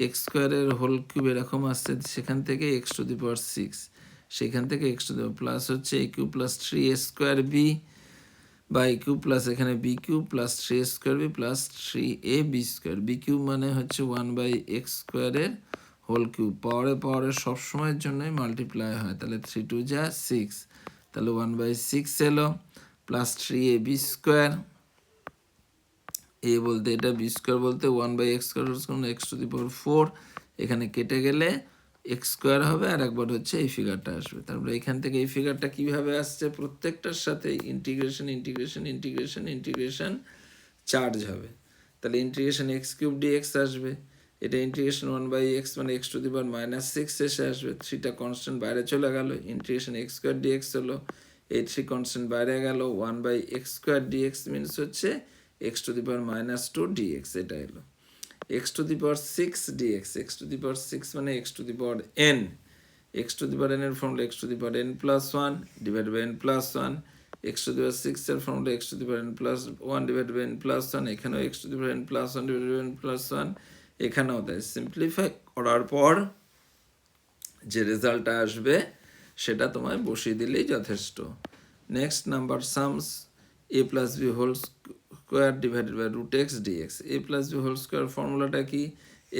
এক্স স্কোয়ারের হোল কিউব এরকম আসছে, সেখান থেকে এক্স টু দি পাওয়ার 6, সেখান থেকে x to the power plus হচ্ছে a cube plus 3 a square B বা এ কিউব প্লাস এখানে B cube plus 3 a square b plus 3 a b square, B cube মানে হচ্ছে 1 বাই এক্স স্কোয়ারের হোল কিউব, পাওয়ারে সবসময়ের জন্যই মাল্টিপ্লাই হয়, তাহলে 3 2 যা 6, তাহলে 1 বাই 6 এলো plus 3 a b square, a বলতে এটা বি স্কোয়ার বলতে 1 by x square x to the power 4, এখানে কেটে গেলে এক্স স্কোয়ার হবে, আর একবার হচ্ছে এই ফিগারটা আসবে, তারপরে এখান থেকে এই ফিগারটা কিভাবে আসছে, প্রত্যেকটার সাথে integration integration integration integration charge হবে, তাহলে ইন্টিগ্রেশন এক্স কিউব ডিএক্স আসবে, এটা ইন্টিগ্রেশন 1/x মানে x টু দি পাওয়ার -6 এসে আসবে, 3টা কনস্ট্যান্ট বাইরে চলে গেল, ইন্টিগ্রেশন x স্কোয়ার dx হলো, এই 3 কনস্ট্যান্ট বাইরে গেল, 1/x স্কোয়ার dx মিনস হচ্ছে x to the power -2 dx, এটা এলো x to the power 6 dx, x to the power 6 মানে x to the power n, x to the power n এর formula x to the power n plus 1 divided by n plus 1, x to the power 6 এর formula x to the power n plus 1 divided by n plus 1, এখানেও x to the power n plus 1 divided by n plus 1, এখানেও তাই। সিম্পলিফাই করার পর যে রেজাল্টটা আসবে সেটা তোমায় বসিয়ে দিলেই যথেষ্ট। Next number sums a plus b whole square divided by root x dx. A plus b whole square ফর্মুলাটা কি?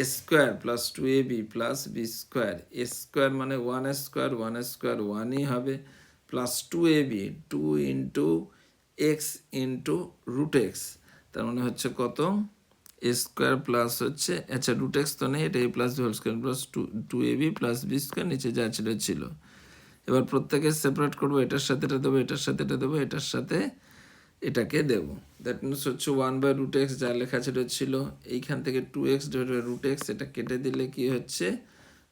A square plus 2ab plus b square, a square মানে 1 স্কোয়ার, 1 স্কোয়ার 1ই হবে, plus 2ab 2 into x into root x, তার মানে হচ্ছে কত? এ স্কোয়ার প্লাস হচ্ছে, আচ্ছা রুট এক্স তো নেই, এটা a plus b whole square plus 2ab plus b square, নিচে যা ছিল। এবার প্রত্যেকে সেপারেট করবো, এটার সাথে এটা দেবো, এটার সাথে এটা দেবো, এটার সাথে এটাকে দেবো। দ্যাট মিনস হচ্ছে 1/√x যা লেখা ছিল, এইখান থেকে 2x divided by root x, এটা কেটে দিলে কি হচ্ছে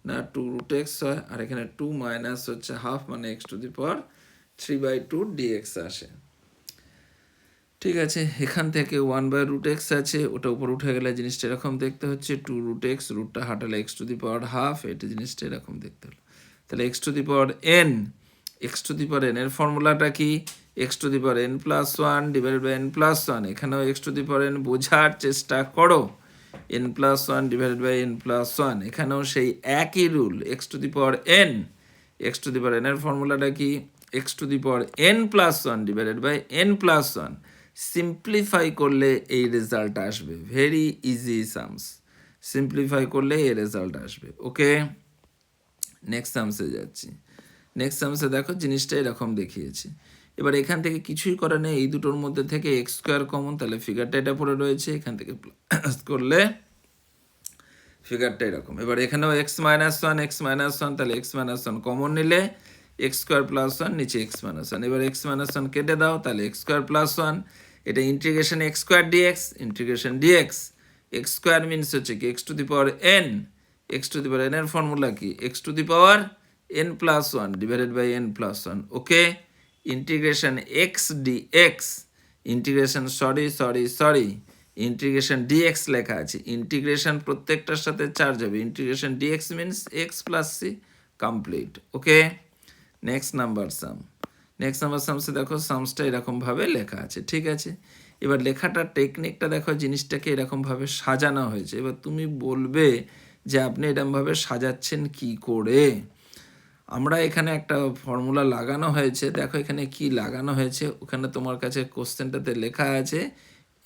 না 2√x হয়, আর এখানে 2 মাইনাস হচ্ছে হাফ মানে x to the power 3/2 dx আসে। ঠিক আছে, এখান থেকে 1/√x আছে, ওটা উপর উঠে গেলে জিনিসটা এরকম দেখতে হচ্ছে, 2√x, রুটটা হাঁটালে x to the power half, এটা জিনিসটা এরকম দেখতে হলো। তাহলে x to the power n, x to the power n এর ফর্মুলাটা কি? x to the power n plus 1 divided by n plus 1, এখানেও x to the power n বোঝার চেষ্টা করো, n plus 1 divided by n plus 1, এখানেও সেই একই rule, x to the power n, x to the power n এর ফর্মুলাটা কি? x to the power n plus 1 divided by n plus 1, simplify করলে এই রেজাল্ট আসবে, ভেরি ইজি সামস, সিম্পলিফাই করলে এই রেজাল্ট আসবে। ওকে, নেক্সট সামসে যাচ্ছি। নেক্সট সামসে দেখো জিনিসটা এরকম দেখিয়েছি। এবার এখান থেকে কিছুই করা নেই, এই দুটোর মধ্যে থেকে এক্স স্কোয়ার কমন, তাহলে ফিগারটা এটা পড়ে রয়েছে, এখান থেকে প্লাস করলে ফিগারটা এরকম। এবার এখানেও এক্স মাইনাস ওয়ান, তাহলে এক্স মাইনাস ওয়ান কমন নিলে এক্স স্কোয়ার প্লাস 1, নিচে এক্স মাইনাস 1, এবার এক্স মাইনাস 1 কেটে দাও, তাহলে এক্স স্কোয়ার প্লাস 1, এটা integration x square dx, integration dx, x square means হচ্ছে কি x to the power n, x to the power n এর ফর্মুলা কি? X to the power n plus 1 divided by n plus 1, okay, integration x dx, integration sorry integration dx লেখা আছে, ইন্টিগ্রেশন প্রত্যেকটার সাথে চার্জ হবে, integration dx means x plus c, complete. Okay, next number sum. Next number সামসে দেখো সামসটা এরকমভাবে লেখা আছে, ঠিক আছে। এবার লেখাটার টেকনিকটা দেখো, জিনিসটাকে এরকমভাবে সাজানো হয়েছে। এবার তুমি বলবে যে আপনি এরকমভাবে সাজাচ্ছেন কি করে? আমরা এখানে একটা ফর্মুলা লাগানো হয়েছে, দেখো এখানে কি লাগানো হয়েছে, ওখানে তোমার কাছে কোশ্চেনটাতে লেখা আছে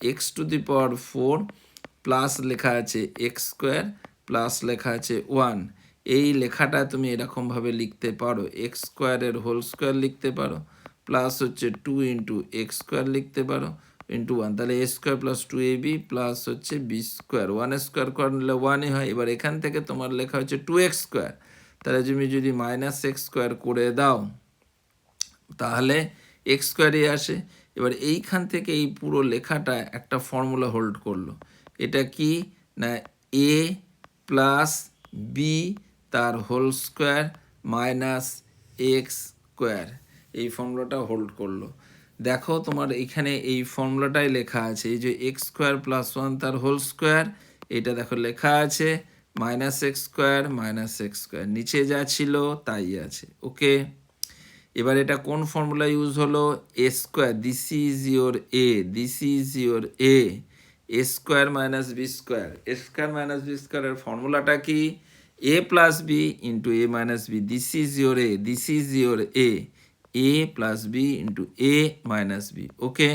x to the power 4 plus লেখা আছে এক্স স্কোয়ার প্লাস লেখা আছে 1, এই লেখাটা তুমি এরকমভাবে লিখতে পারো, এক্স স্কোয়ারের হোল স্কোয়ার লিখতে পারো, প্লাস হচ্ছে 2 ইন্টু এক্স স্কোয়ার লিখতে পারো, ইন্টু 1, তাহলে a square plus 2ab plus হচ্ছে বি স্কোয়ার, 1 স্কোয়ার করলে 1ই হয়। এবার এখান থেকে তোমার লেখা হচ্ছে 2x স্কোয়ার, তাহলে তুমি যদি মাইনাস এক্স স্কোয়ার করে দাও তাহলে এক্স স্কোয়ারই আসে। এবার এইখান থেকে এই পুরো লেখাটা একটা ফর্মুলা হোল্ড করলো, এটা কি না এ প্লাস বি তার whole square minus x square, এই ফর্মুলাটা হোল্ড করলো। দেখো তোমার এখানে এই ফর্মুলাটাই লেখা আছে, এই যে এক্স স্কোয়ার প্লাস 1 তার হোল স্কোয়ার, এটা দেখো লেখা আছে মাইনাস এক্স স্কোয়ার, নিচে যা ছিল তাই আছে। ওকে, এবার এটা কোন ফর্মুলা ইউজ হলো? A square, this is your a, a square minus b square, এর ফর্মুলাটা কি? A plus b into a minus b, this is your a plus b into a minus b. Okay,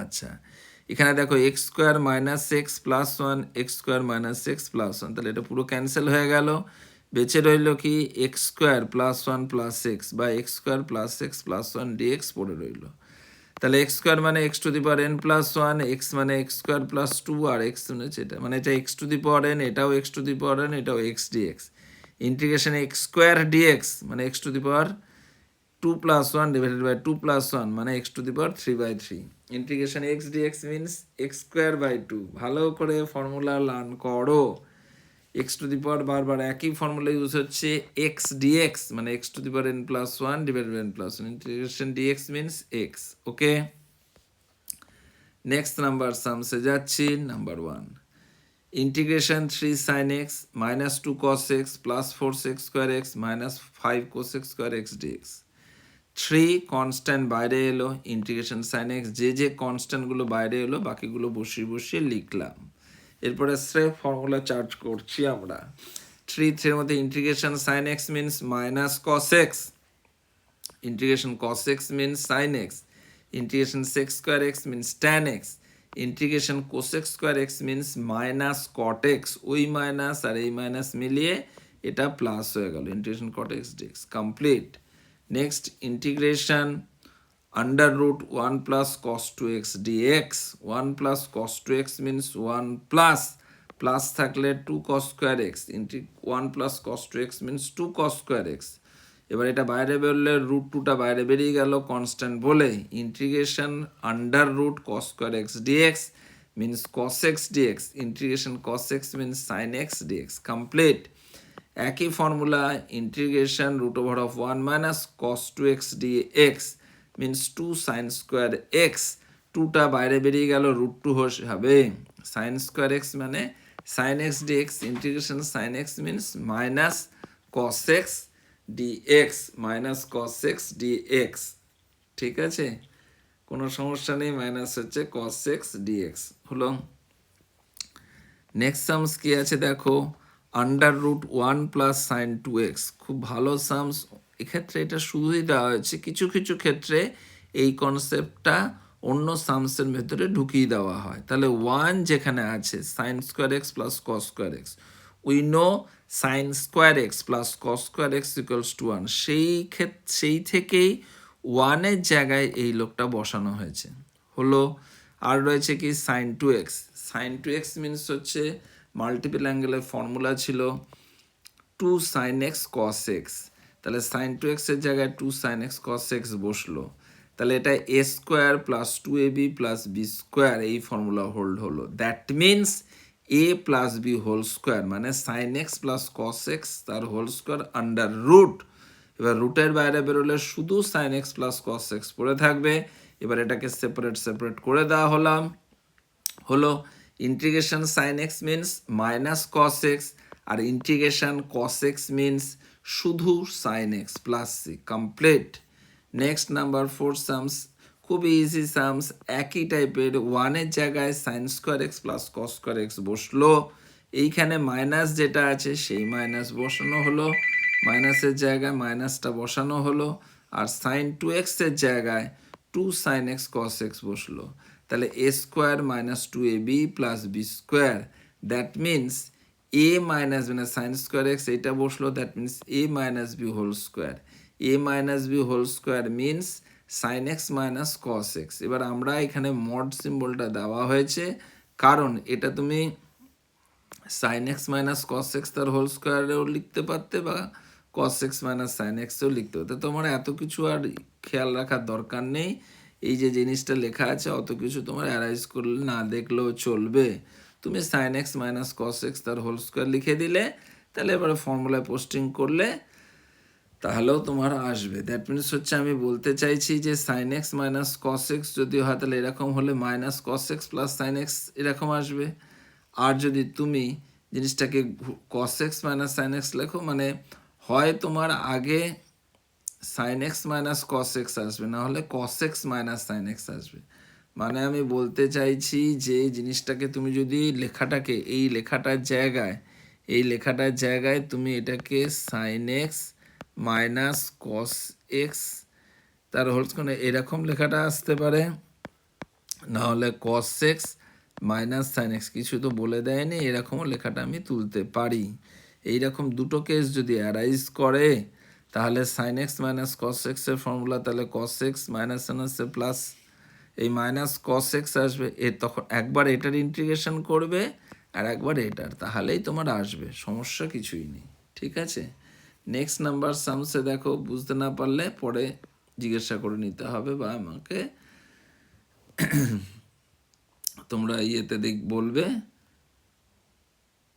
আচ্ছা এখানে দেখো x square minus x plus 1, x square minus x plus 1, তাহলে এটা পুরো ক্যান্সেল হয়ে গেল, বেঁচে রইল কি x square plus 1 plus x বা x square plus x plus 1 dx পড়ে রইল। তাহলে এক্স স্কোয়ার মানে x to the power n plus 1, x মানে এক্স স্কোয়ার প্লাস 2, আর এক্স এটা মানে এটা x to the power n, এটাও x to the power n, এটাও x dx, integration x square dx মানে x to the power 2 plus 1 divided by 2 plus 1 মানে x to the power 3/3, integration x dx means x square by two. ভালো করে ফর্মুলা লার্ন করো। এক্স টু দি পাওয়ার বারবার একই ফর্মুলা ইউজ হচ্ছে, এক্স ডিএক্স মানে x to the power n plus one divided by n plus one, integration dx means x. Okay, next number সামসে যাচ্ছি। Number one, integration three sin x minus two cos x plus four sec square x minus five cos x square x dx. Three constant বাইরে এলো, ইন্টিগ্রেশন সাইন এক্স যে কনস্ট্যান্টগুলো বাইরে এলো বাকিগুলো বসিয়ে বসিয়ে লিখলাম। এরপরে স্রেফ ফর্মুলা চার্জ করছি আমরা। থ্রির মধ্যে integration sign x means minus cos x, integration cos x means sign x, integration sec square x means tan x, integration cosec square x means minus cot x. ওই মাইনাস আর এই মাইনাস মিলিয়ে এটা প্লাস হয়ে গেল, integration cot x dx complete. Next integration under root one plus cos two x dx. One plus cos two x means one plus plus থাকলে two cos square x, one plus cos two x means two cos square x. এবার এটা বাইরে বেরোলে রুট টুটা বাইরে বেরিয়ে গেল কনস্ট্যান্ট বলে, integration under root cos square x dx means cos x dx, integration cos x means sign x dx complete. একই formula, integration root over of one minus cos two x dx means two sin square x, টুটা বাইরে বেরিয়ে গেল রুট টু হবে সাইন স্কোয়ার এক্স মানে sin x dx, integration sign x means minus cos x dx, minus cos x dx. ঠিক আছে, কোনো সমস্যা নেই, মাইনাস হচ্ছে কস এক্স ডিএক্স হলো। নেক্সট সামস কি আছে দেখো, under root one plus sine two x. খুব ভালো সামস, এক্ষেত্রে এটা শুধুই দেওয়া হয়েছে, কিছু কিছু ক্ষেত্রে এই কনসেপ্টটা অন্য সামসের ভেতরে ঢুকিয়ে দেওয়া হয়। তাহলে ওয়ান যেখানে আছে sign square x plus cos square x, we know sign square x plus cos square x equals to one, সেই থেকেই ওয়ানের জায়গায় এই লোকটা বসানো হয়েছে হলো। আর রয়েছে কি sin two x, sign two x means হচ্ছে মাল্টিপল অ্যাঙ্গেলের ফর্মুলা ছিল two sign x cos x, তাহলে সাইন টু এক্সের জায়গায় two sign x cos x বসলো, তাহলে এটা a square plus two a b plus b square, এই ফর্মুলা হোল্ড হলো। That means a plus b whole square মানে sin x plus cos x তার হোল স্কোয়ার আন্ডার রুট। এবার রুটের বাইরে বেরোলে শুধু sign x plus cos x পড়ে থাকবে। এবার এটাকে সেপারেট করে দেওয়া হলো integration sign x means minus cos x, আর ইন্টিগ্রেশন কস এক্স মিনস শুধু sign x plus c complete. Next number four sums, খুবই ইজি সামস, একই টাইপের, ওয়ানের জায়গায় sin square x plus cos square x বসলো, এইখানে মাইনাস যেটা আছে সেই মাইনাস বসানো হলো, মাইনাসের জায়গায় মাইনাসটা বসানো হলো, আর সাইন টু এক্সের জায়গায় two sign x cos x বসলো, তাহলে a square minus two a b plus b square. That means a minus মানে সাইন স্কোয়ার এক্স এইটা বসলো, that means a minus b whole square, a minus b whole square means sign x minus cos x. এবার আমরা এখানে মড সিম্বলটা দেওয়া হয়েছে কারণ এটা তুমি sine x minus cos x তার হোল স্কোয়ারেও লিখতে পারতে বা কস এক্স মাইনাস সাইন এক্সেও লিখতে পারতে, তোমার এত কিছু আর খেয়াল রাখার দরকার নেই। এই যে জিনিসটা লেখা আছে অত কিছু তোমার অ্যারাইজ করলে না দেখলেও চলবে, তুমি sine x minus cos x তার হোল স্কোয়ার লিখে দিলে, তাহলে এবারে ফর্মুলায় পোস্টিং করলে তাহলেও তোমার আসবে। দ্যাট মিনস হচ্ছে আমি বলতে চাইছি যে sine x minus cos x যদি হয় তাহলে এরকম হলে minus cos x plus sine x এরকম আসবে। আর যদি তুমি জিনিসটাকে cos x minus sine x লেখো মানে হয় তোমার আগে sine x minus cos x আসবে, না হলে cos x minus sine x আসবে। মানে আমি বলতে চাইছি যে জিনিসটাকে তুমি যদি লেখাটাকে এই লেখাটার জায়গায় তুমি এটাকে sine x minus cos x তার হোল স্কোয়ার এরকম লেখাটা আসতে পারে, না হলে cos x minus sine x, কিছু তো বলে দেয়নি, এরকমও লেখাটা আমি তুলতে পারি। এইরকম দুটো কেস যদি অ্যারাইজ করে তাহলে সাইন এক্স মাইনাস কস এক্সের ফর্মুলা তাহলে কস এক্স মাইনাস সাইন এক্সের প্লাস এই মাইনাস কস এক্স আসবে, তখন একবার এটার ইন্টিগ্রেশন করবে আর একবার এটার, তাহলেই তোমার আসবে, সমস্যা কিছুই নেই। ঠিক আছে, নেক্সট নাম্বার সামসে দেখো, বুঝতে না পারলে পরে জিজ্ঞাসা করে নিতে হবে বা আমাকে তোমরা ইয়েতে বলবে,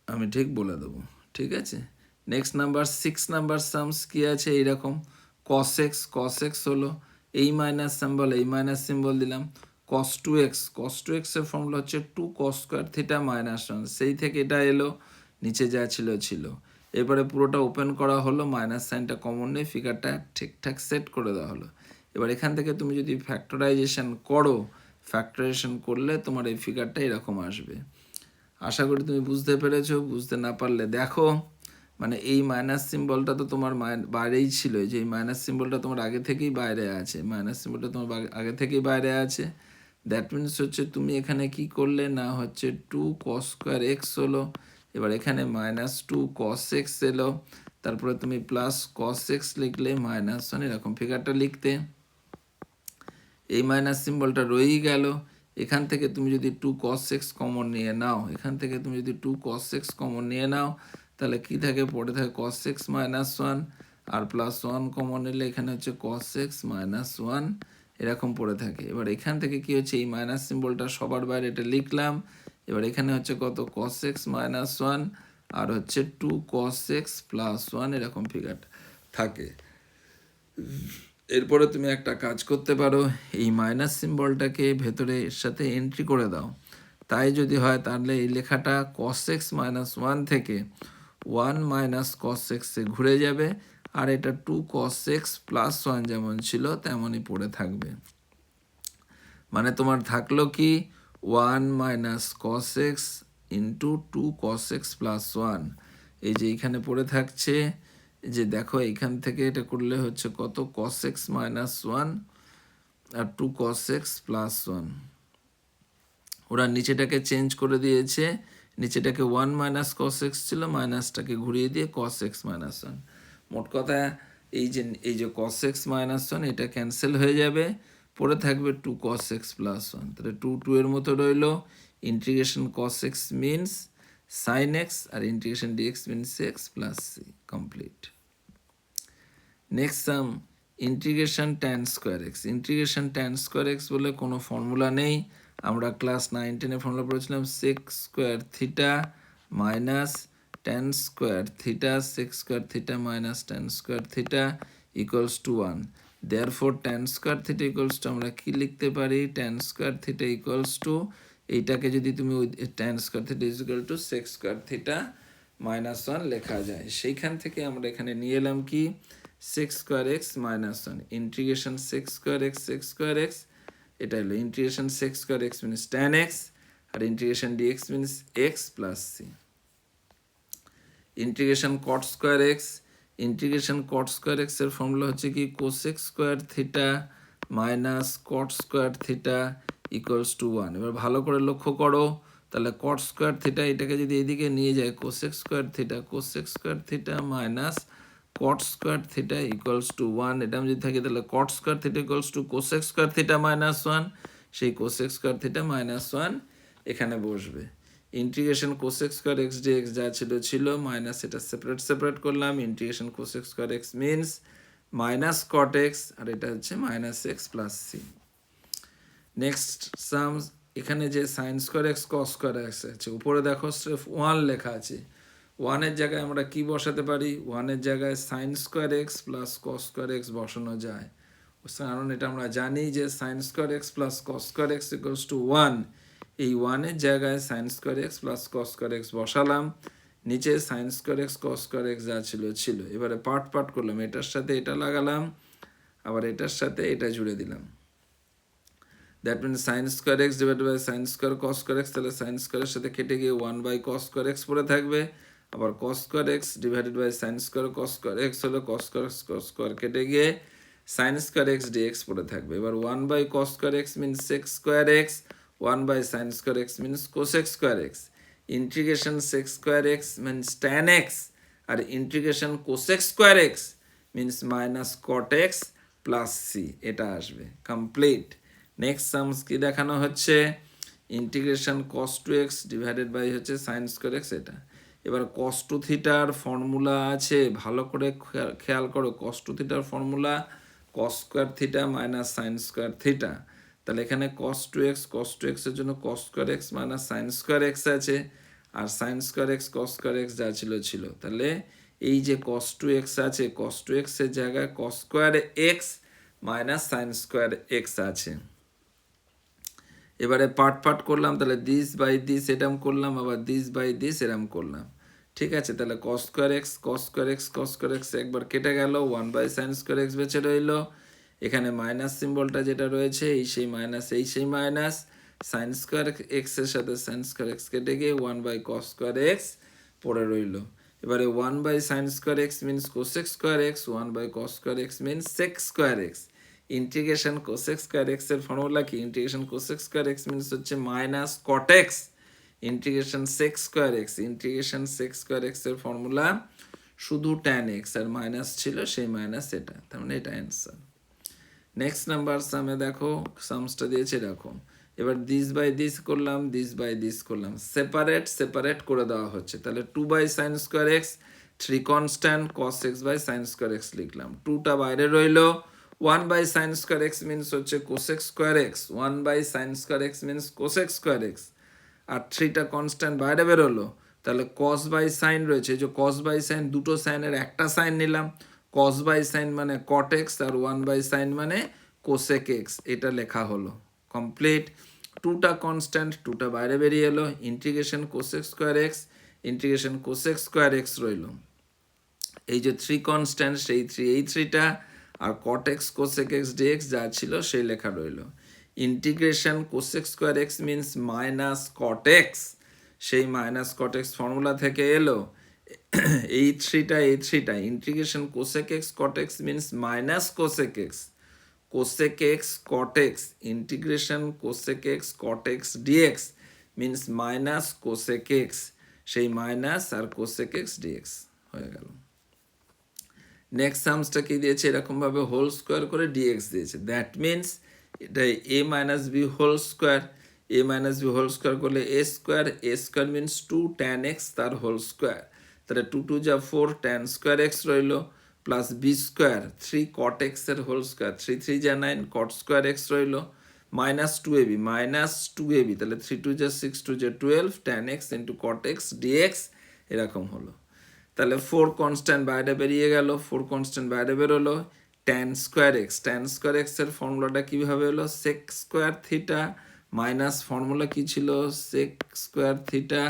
আমি ঠিক বলে দেবো, ঠিক আছে। নেক্সট নাম্বার 6 নাম্বার সামস কি আছে এইরকম, cos x হলো এই মাইনাস সিম্বল, এই মাইনাস সিম্বল দিলাম, cos 2x এর ফর্মুলা হচ্ছে 2 cos স্কোয়ার থিটা মাইনাস 1, সেই থেকে এটা এলো, নিচে যা ছিল। এবারে পুরোটা ওপেন করা হলো, মাইনাস সাইনটা কমন নেই, ফিগারটা ঠিকঠাক সেট করে দেওয়া হলো। এবার এখান থেকে তুমি যদি ফ্যাক্টরাইজেশন করো, ফ্যাক্টরাইজেশন করলে তোমার এই ফিগারটা এরকম আসবে। আশা করি তুমি বুঝতে পেরেছো। বুঝতে না পারলে দেখো, মানে এই মাইনাস সিম্বলটা তো তোমার বাইরেই ছিল, যে এই মাইনাস সিম্বলটা তোমার আগে থেকেই বাইরে আছে, মাইনাস সিম্বলটা তোমার আগে থেকেই বাইরে আছে। দ্যাট মিনস হচ্ছে তুমি এখানে কি করলে না, হচ্ছে 2 cos স্কোয়ার এক্স হলো, এবার এখানে -2 cos x এলো, তারপরে তুমি প্লাস cos x লিখলে -1 এরকম ফিগারটা লিখতে। এই মাইনাস সিম্বলটা রয়েই গেল। এখান থেকে তুমি যদি 2 cos x কমন নিয়ে নাও, এখান থেকে তুমি যদি 2 cos x কমন নিয়ে নাও, তাহলে কি থাকে, পড়ে থাকে cos x -1 আর +1 কমন নিলে এখানে হচ্ছে cos x -1 এরকম পড়ে থাকে। এবার এখান থেকে কি হচ্ছে, এই মাইনাস সিম্বলটা সবার বাইরে এটা লিখলাম। এবার এখানে হচ্ছে কত, cos x -1 আর হচ্ছে 2 cos x +1 এরকম ফিগার থাকে। এরপরে তুমি একটা কাজ করতে পারো, এই মাইনাস সিম্বলটাকে ভেতরে এর সাথে এন্ট্রি করে দাও। তাই যদি হয় তাহলে এই লেখাটা cos x -1 থেকে 1 cos x এ ঘুরে যাবে, আর এটা 2 cos x +1 যেমন ছিল তেমনই পড়ে থাকবে। মানে তোমার থাকলো কি 1 cos x into 2 cos x +1, এই যে এইখানে পড়ে থাকছে। যে দেখো এইখান থেকে এটা করলে হচ্ছে কত, cos x -1 আর 2 cos x +1। ওরা নিচেটাকে চেঞ্জ করে দিয়েছে, নিচেটাকে 1 cos x ছিল, মাইনাসটাকে ঘুরিয়ে দিয়ে cos x -1। মোট কথা এই যে cos x -1 এটা ক্যান্সেল হয়ে যাবে, পড়ে থাকবে 2 cos x +1। তাহলে 2 এর মতো রইল। Integration cos x means sin x আর integration dx means x plus c, complete. Next sum integration tan square x. Integration tan square x বলে কোনো ফর্মুলা নেই। আমরা ক্লাস 9-10 ফর্মুলা পড়েছিলাম sec square theta minus tan square theta, sec square theta minus tan square theta equals to 1। Therefore tan square theta equals to আমরা কি লিখতে পারি, tan square theta equals to, এইটাকে যদি তুমি tan square theta is equal to sec square theta -1 লেখা যায়। সেইখান থেকে আমরা এখানে নিয়ে এলাম কি sec square x -1 integration sec square x, এটা হলো integration sec square x means tan x আর integration dx means x plus c। Integration cot square x, integration cot square x এর ফর্মুলা হচ্ছে কি cosec square theta minus cot square theta equals to 1। এবার ভালো করে লক্ষ্য করো, তাহলে cot স্কোয়ার থিটা এটাকে যদি এদিকে নিয়ে যায় cosec square theta minus cot square theta equals to 1, এটা যদি থাকে তাহলে cot square theta equals to cosec square theta -1, সেই cosec স্কোয়ার থিটা -1 এখানে বসবে। Integration cosec square x dx যা ছিল মাইনাস, এটা সেপারেট করলাম। Integration cosec square x means minus cot x আর এটা হচ্ছে -x plus c. Next sums, এখানে যে sine square x cos square x আছে, উপরে দেখো স্রেফ 1 লেখা আছে। 1-এর জায়গায় আমরা কি বসাতে পারি, 1-এর জায়গায় sin square x plus cos square x বসানো যায়, কারণ এটা আমরা জানি যে sine square x plus cos square x equals to 1। এই 1-এর জায়গায় sin square x plus cos square x বসালাম, নিচে sign square x cos square x যা ছিল। এবারে পার্ট করলাম, এটার সাথে এটা লাগালাম, আবার এটার সাথে এটা জুড়ে দিলাম। That means sine square x divided by sine square cos square x, তাহলে সাইন স্কোয়ারের সাথে কেটে গিয়ে 1/cos স্কোয়ার এক্স পড়ে থাকবে। আবার cos square x divided by sine square cos square x হলো cos স্কোয়ার কেটে গিয়ে সাইন স্কোয়ার এক্স ডিএক্স পড়ে থাকবে। এবার 1/cos square x means sec square x, 1/sin square x means cosec square x. Integration sec square x means tan x আর integration cosec square x means minus cot x plus c, এটা আসবে, কমপ্লিট। নেক্সট সামস কি দেখানো হচ্ছে, integration cos 2x divided by হচ্ছে সাইন স্কোয়ার এক্স এটা। এবার cos 2 থিটার ফর্মুলা আছে, ভালো করে খেয়াল করো, cos 2 থিটার formula cos square theta minus sine square theta. তাহলে এখানে cos 2x এর জন্য cos square x minus sine square x আছে, আর sine square x cos square x যা ছিল। তাহলে এই যে cos 2x আছে, cos 2x এর জায়গায় cos square x minus sine square x আছে। এবারে পার্ট করলাম, তাহলে দিস বাই দিস এরম করলাম, আবার দিস বাই দিস এরম করলাম। ঠিক আছে, তাহলে cos স্কোয়ার এক্স একবার কেটে গেল, 1 বাই সাইন স্কোয়ার এক্স বেঁচে রইল। এখানে মাইনাস সিম্বলটা যেটা রয়েছে এই সেই মাইনাস সাইন স্কোয়ার এক্সের সাথে সাইন স্কোয়ার এক্স কেটে গিয়ে 1 বাই কস স্কোয়ার এক্স পড়ে রইল। এবারে 1 by sine square x means cosec square x, 1 by cos square x means sec square x. Integration cosec square x এর ফর্মুলা কি? Integration cosec square x means হচ্ছে minus cot x integration sec square x. Integration sec square x এর ফর্মুলা শুধু ট্যান এক্স, আর মাইনাস ছিল সেই মাইনাস এটা, তার মানে এটা অ্যান্সার। নেক্সট নাম্বার সামে দেখো, সামসটা দিয়েছে এরকম। এবার দিস বাই দিস করলাম, দিস বাই দিস করলাম, সেপারেট করে দেওয়া হচ্ছে। তাহলে 2 by sine square x, 3 constant cos x by sine square x লিখলাম, 2টা বাইরে রইল। 1 by sine square x means হচ্ছে cosec square x, 1 by sine square x means cosec square x, আর 3টা কনস্ট্যান্ট বাইরে বেরোলো। তাহলে কস বাই সাইন রয়েছে, যে কস বাই সাইন, দুটো সাইনের একটা সাইন নিলাম, কস বাই সাইন মানে কট এক্স, আর 1 বাই সাইন মানে কোসেক এক্স, এটা লেখা হলো কমপ্লিট। 2টা কনস্ট্যান্ট, 2টা বাইরে বেরিয়ে এলো, integration cosec square x, integration cosec square x রইল। এই যে 3 কনস্ট্যান্ট, সেই 3 এই 3টা, আর cot x cosec x dx যা ছিল সেই লেখা রইল। Integration cosec square x means minus cot x, সেই মাইনাস কট এক্স ফর্মুলা থেকে এলো। এই 3টা integration cosec x cot x means minus cosec x, cosec x cot x, integration cosec x cot x dx means minus cosec x, সেই মাইনাস আর কোসেক এক্স ডিএক্স হয়ে গেল। নেক্সট সামসটা কি দিয়েছে? এরকমভাবে হোল স্কোয়ার করে ডিএক্স দিয়েছে, দ্যাট মিনস এটা a minus b whole square, a minus b whole square করলে a square means 2 tan x তার হোল স্কোয়ার, তাহলে 2 2 যা 4 tan স্কোয়ার এক্স রইল, plus b square 3 cot x এর হোল স্কোয়ার, 3 3 যা 9 cot স্কোয়ার এক্স রইল, মাইনাস 2ab, তাহলে 3 2 যা 6 2 যা 12 tan x into cot x dx এরকম হলো। তাহলে 4 কনস্ট্যান্ট বাইরে বেরিয়ে গেল, 4 কনস্ট্যান্ট বাইরে বেরোলো, tan স্কোয়ার এক্স এর ফর্মুলাটা কীভাবে হলো? Sec square theta minus formula কী ছিল? Sec square theta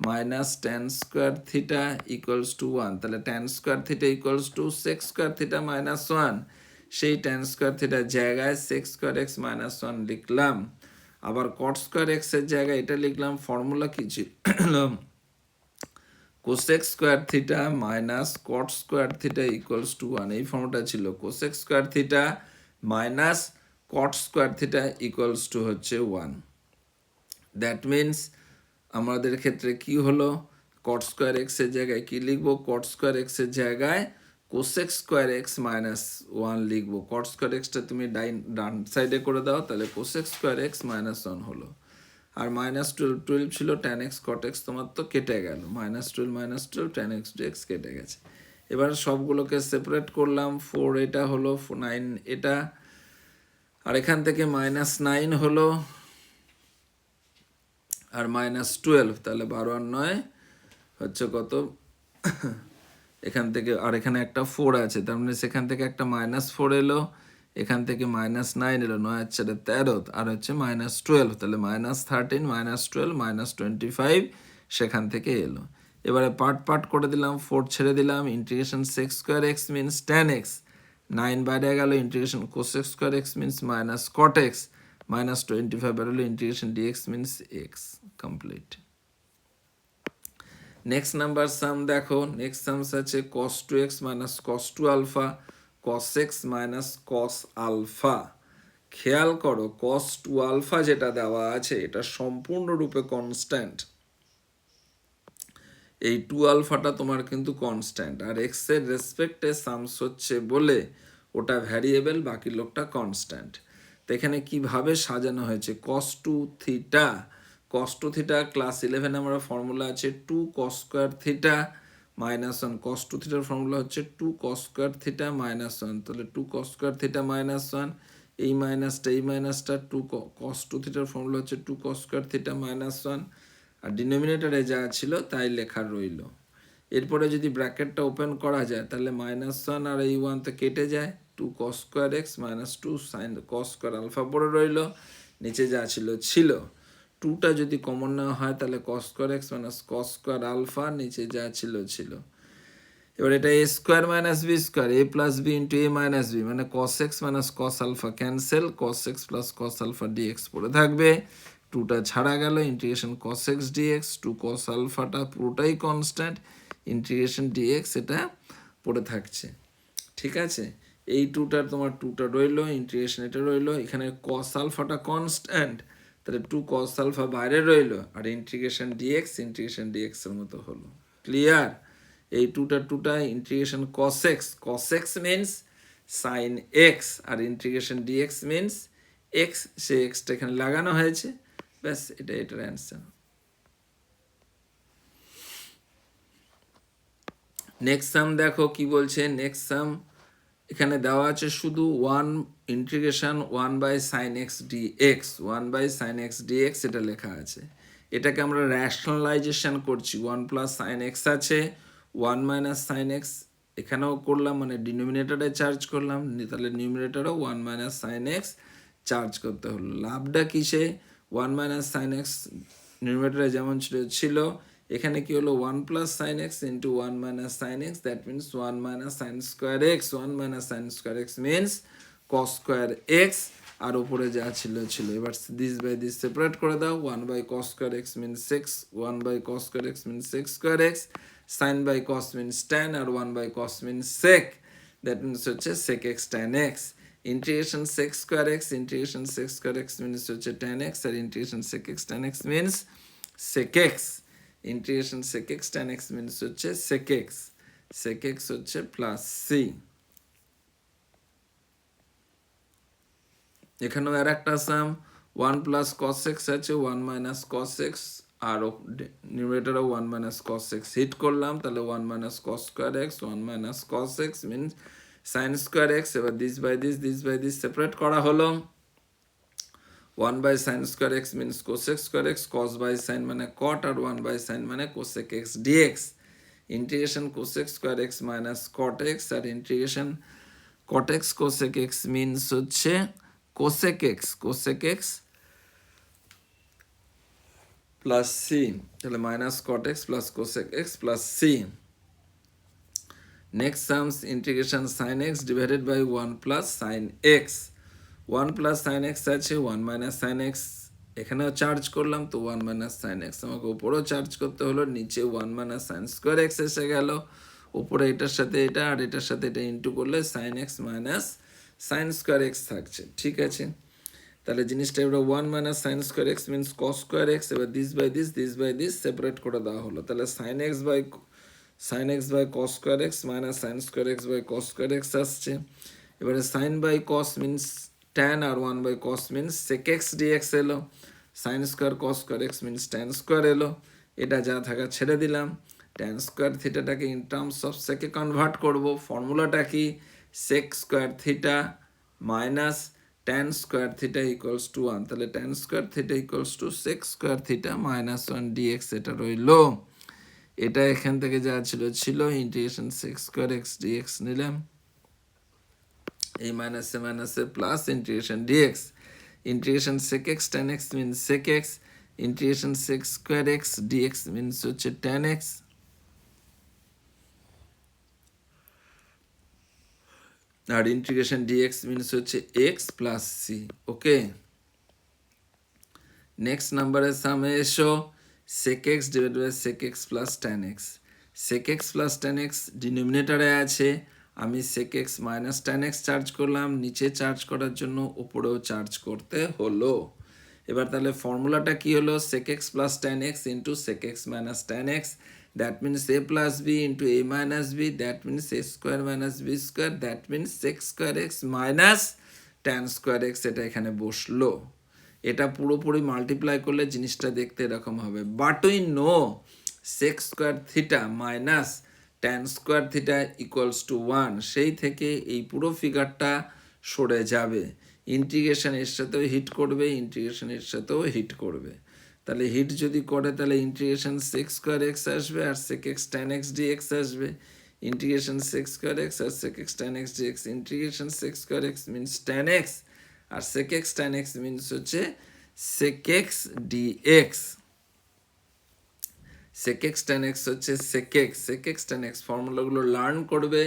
minus tan square theta equals to 1, তাহলে tan square theta equals to sec square theta minus 1, সেই ট্যান স্কোয়ার থিটার জায়গায় সেক স্কোয়ার এক্স মাইনাস 1 লিখলাম, আবার কট স্কোয়ার এক্সের জায়গায় এটা লিখলাম, ফর্মুলা কী ছিল? Cosec square theta minus cot square theta equals to 1, এই ফর্মুলাটা ছিল cosec square theta minus cot square theta equals two হচ্ছে 1। দ্যাট মিনস আমাদের ক্ষেত্রে কি হলো? কট স্কোয়ার এক্সের জায়গায় কি লিখবো? কট স্কোয়ার এক্সের জায়গায় কোসেক স্কোয়ার এক্স মাইনাস 1 লিখবো। কট স্কোয়ার এক্সটা তুমি ডান সাইডে করে দাও, তাহলে কোসেক স্কোয়ার এক্স মাইনাস 1 হলো। আর মাইনাস 12 ছিল, ট্যান এক্স কট এক্স তোমার তো কেটে গেল, -12 ট্যান এক্স ডিএক্স কেটে গেছে। এবার সবগুলোকে সেপারেট করলাম, 4 এটা হলো, 9 এটা, আর এখান থেকে -9 হলো, আর -12, তাহলে 12 আর 9 হচ্ছে কত? এখান থেকে, আর এখানে একটা 4 আছে, তার মানে সেখান থেকে একটা -4 এলো, এখান থেকে -9 এলো, 9 আর 4 13, আর হচ্ছে -12, তাহলে -13 -12 -25 সেখান থেকে এলো। এবারে পার্ট করে দিলাম, 4 ছেড়ে দিলাম, integration sec square x means tan x, 9 বাইরে গেল, integration cosec square x means minus cot x, -25 বেরোলো, integration dx means x, complete. Next number sum দেখো, নেক্সট সামস আছে cos 2x minus cos 2 alpha, cos x minus cos alpha. খেয়াল করো, cos 2 আলফা যেটা দেওয়া আছে এটা সম্পূর্ণরূপে কনস্ট্যান্ট, এই 2 আলফাটা তোমার কিন্তু কনস্ট্যান্ট, আর x এর রেসপেক্টে সামস হচ্ছে বলে ওটা ভ্যারিয়েবল, বাকি লোকটা কনস্ট্যান্ট। তো এখানে কিভাবে সাজানো হয়েছে? cos 2 theta, cos 2 theta class 11 আমরা ফর্মুলা আছে 2 cos square theta minus 1, cos 2 থিটার ফর্মুলা হচ্ছে 2 cos স্কোয়ার থিটা মাইনাস 1, তাহলে 2 cos স্কোয়ার থিটা মাইনাস 1, এই মাইনাসটা 2 cos 2 থিটার ফর্মুলা হচ্ছে 2 cos স্কয়ার থিটা -1, আর ডিনোমিনেটরে যা ছিল তাই লেখা রইল। এরপরে যদি ব্র্যাকেটটা ওপেন করা যায় তাহলে -1 আর এই 1 তো কেটে যায়, 2 cos square x - 2 sin cos square alpha পড়ে রইল, নিচে যা ছিল 2টা যদি কমন নেওয়া হয় তাহলে cos square x - cos square alpha, নিচে যা ছিল। এবার এটা a square minus b square, a plus b into a minus b, মানে cos x minus cos alpha cancel, cos x plus cos alpha dx পড়ে থাকবে, 2টা ছাড়া গেল, integration cos x dx, 2 cos আলফাটা পুরোটাই কনস্ট্যান্ট, ইন্টিগ্রেশন dx এটা পড়ে থাকছে। ঠিক আছে, এই 2টার তোমার 2টা রইলো, ইন্টিগ্রেশন এটা রইলো, এখানে cos আলফাটা কনস্ট্যান্ট, তাহলে 2 cos আলফা বাইরে রইলো, আর ইন্টিগ্রেশন dx এর মতো হলো। ক্লিয়ার? এই 2টা integration cos x means sin x, আর ইন্টিগ্রেশন dx মিনস x, সে এক্সটা এখানে লাগানো হয়েছে, ব্যাস এটার অ্যান্সার। নেক্সট সাম দেখো কি বলছে। নেক্সট সাম এখানে দেওয়া আছে শুধু 1 integration 1/sin x dx, 1/sin x dx এটা লেখা আছে। এটাকে আমরা র্যাশনালাইজেশন করছি, 1 প্লাস সাইন এক্স আছে, 1 মাইনাস সাইন এক্স এখানেও করলাম, মানে ডিনোমিনেটরে চার্জ করলাম, তাহলে নিউমিনেটরেও 1 মাইনাস সাইন এক্স চার্জ করতে হলো। লাভটা কিসে? 1 মাইনাস সাইন এক্স নিউমিনেটরে যেমন ছিল, এখানে কি হলো 1 plus sine x into 1 minus sine x, that means 1 minus sine square x, 1 minus sine square x means cos square x, আর উপরে যা ছিল। এবার দিস বাই দিস সেপারেট করে দাও, 1 by cos square x means 6, 1 by cos square x means 6 square x, sine by cos means tan, আর 1 by cos means sec, that means হচ্ছে sec x tan x, integration sec square x, integration sec square x means হচ্ছে tan x, আর integration sec x tan x means sec x, integration sec x tan x means হচ্ছে sec x হচ্ছে প্লাস c। এখানেও আর একটা সাম, 1 প্লাস cos x আছে, 1 মাইনাস cos x, আর নিউমারেটরে 1 মাইনাস cos x হিট করলাম, তাহলে 1 minus cos square x, 1 minus cos x means sine square x। এবার দিস বাই দিস সেপারেট করা হলো, 1 by sine square x means cosec square x, cos by sine মানে cot, আর 1 বাই সাইন মানে cosec x dx, integration cosec square x minus cot x, আর integration cot x cosec x means হচ্ছে cosec x প্লাস c, তাহলে minus cot x plus cosec x plus c। Next sums integration sin x divided by 1 plus sin x, 1 plus sine x আছে, 1 মাইনাস সাইন এক্স এখানেও চার্জ করলাম, তো 1 মাইনাস সাইন এক্স আমাকে উপরেও চার্জ করতে হলো, নিচে 1 মাইনাস সাইন স্কোয়ার এক্স এসে গেল, উপরে এটার সাথে এটা আর এটার সাথে এটা ইন্টু করলে sine x minus sine square x থাকছে। ঠিক আছে, তাহলে জিনিসটা এবার 1 minus sine square x means cos square x, এবার দিস বাই দিস সেপারেট করে দেওয়া হলো, তাহলে sine x by cos square x minus sine square x by cos square x আসছে। এবারে sine by cos means tan, আর 1 by cos means sec x dx এলো, sine square cos square x means tan square এলো, এটা যা থাকা ছেড়ে দিলাম, tan স্কোয়ার থিটাটাকে ইন টার্মস অফ সেকে কনভার্ট করব, ফর্মুলাটা কি sec square theta minus tan square theta equals to 1, তাহলে tan square theta equals to sec square theta minus 1 dx এটা রইলো। এটা এখান থেকে যা ছিল integration sec square x dx নিলাম, এই মাইনাসে plus integration dx, integration sec x tan x means sec x, integration sec square x dx means হচ্ছে tan x, আর ইন্টিগ্রেশন dx মিনস হচ্ছে x plus c। Okay, next নাম্বারের সামনে এসো, sec x divide by sec x plus tan x, sec x plus tan x ডিনোমিনেটরে আছে, আমি sec x minus tan x charge করলাম, নিচে চার্জ করার জন্য উপরেও চার্জ করতে হলো। এবার তাহলে ফর্মুলাটা কি হলো, sec x plus tan x into sec x minus tan x, that means a plus b into a minus b, that means a square minus b square, that means sec square x minus tan square x, এটা এখানে বসলো। এটা পুরোপুরি মাল্টিপ্লাই করলে জিনিসটা দেখতে এরকম হবে, but we know sec square theta minus tan square theta equals to 1, সেই থেকে এই পুরো ফিগারটা সরে যাবে, ইন্টিগ্রেশন এর সাথেও হিট করবে, ইন্টিগ্রেশন এর সাথেও হিট করবে। তাহলে হিট যদি করে তাহলে ইন্টিগ্রেশন সেক স্কোয়ার এক্স আসবে আর sec x tan x dx আসবে। ইন্টিগ্রেশন সেক স্কোয়ার এক্স আর sec x tan x dx, integration sec square x means tan x আর sec x tan x means হচ্ছে sec x dx. Sec x tan x হচ্ছে সেক এক্স ট্যান এক্স ফর্মুলাগুলো লার্ন করবে।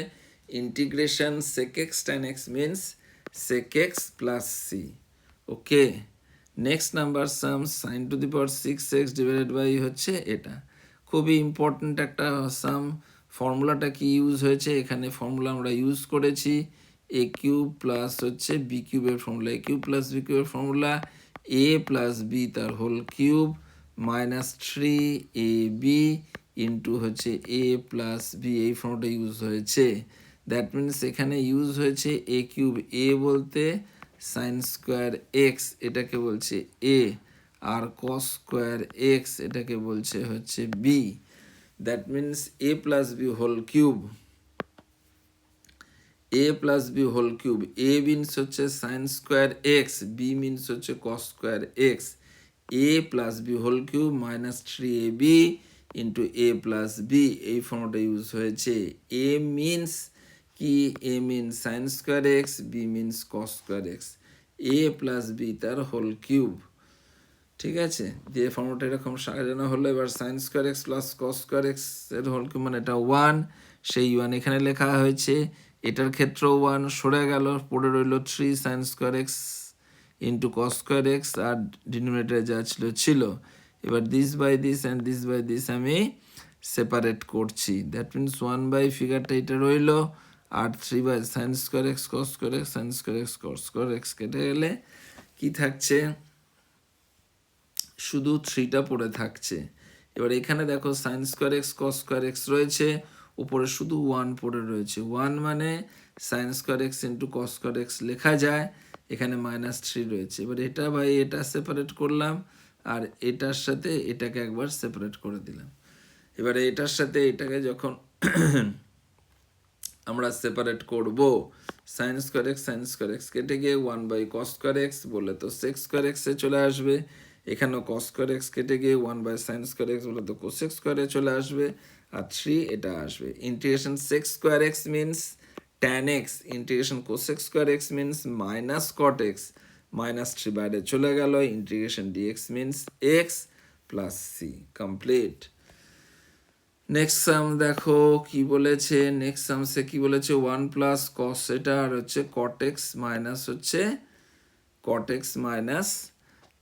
Integration sec x tan x means sec x plus C. Okay, next number sum sine to the power 6x divided by হচ্ছে এটা। খুবই ইম্পর্ট্যান্ট একটা সাম। ফর্মুলাটা কি ইউজ হয়েছে এখানে? ফর্মুলা আমরা ইউজ করেছি এ কিউব প্লাস হচ্ছে বি কিউবের formula. A cube plus b কিউবের ফর্মুলা এ প্লাস বি তার whole cube minus 3ab into হচ্ছে এ প্লাস বি, এই ফর্মুলাটা ইউজ হয়েছে। দ্যাট মিনস এখানে ইউজ হয়েছে এ কিউব, এ বলতে সাইন স্কোয়ার এক্স এটাকে বলছে এ, আর কস স্কোয়ার এক্স এটাকে বলছে হচ্ছে b. That means a plus b whole cube, a plus b whole cube, a means হচ্ছে sine square x, b means হচ্ছে cos square x, a plus b whole cube minus 3ab into a plus b, এই ফর্মটা ইউজ হয়েছে। এ মিনস কি? A means sine square x, b means cos square x, a plus b তার হোল কিউব। ঠিক আছে, যে ফর্মটা এরকম সাজানো হলো। এবার sign square x plus cos square x এর হোল কিউব মানে এটা 1, সেই 1 এখানে লেখা হয়েছে। এটার ক্ষেত্রেও 1 সরে গেল, পড়ে রইল 3 sine square x into cos square x, আর ডিনোমিনেটরে যা ছিল। এবার this by this and this by this আমি সেপারেট করছি। দ্যাট মিনস 1 বাই ফিগারটা এটা রইল, আর 3 by sine square x cos square x, sine square x cos square x কেটে গেলে কি থাকছে? শুধু 3টা পড়ে থাকছে। এবার এখানে দেখো sign square x cos square x রয়েছে, উপরে শুধু 1 পড়ে রয়েছে। 1 মানে sin square x into cos square x লেখা যায়, এখানে -3 রয়েছে। এবার এটা বাই এটা সেপারেট করলাম, আর এটার সাথে এটাকে একবার সেপারেট করে দিলাম। এবারে এটার সাথে এটাকে যখন আমরা সেপারেট করব, সাইন স্কোয়ার এক্স কেটে গিয়ে 1 বাই কস স্কোয়ার এক্স বলে তো সেক স্কোয়ার এক্সে চলে আসবে। এখানেও কস স্কোয়ার এক্স কেটে গিয়ে 1 বাই সাইন স্কোয়ার এক্স বলে তো কোসেক স্কোয়ারে চলে আসবে, আর 3 এটা আসবে। Integration sec square x means tan x, integration cosec square x means minus cot x, -3 বাইরে চলে গেল। Integration dx means x plus c. Complete. Next sum দেখো কি বলেছে। নেক্সট সামসে কি বলেছে? 1 প্লাস কস এটা আর হচ্ছে কট এক্স মাইনাস হচ্ছে cot x minus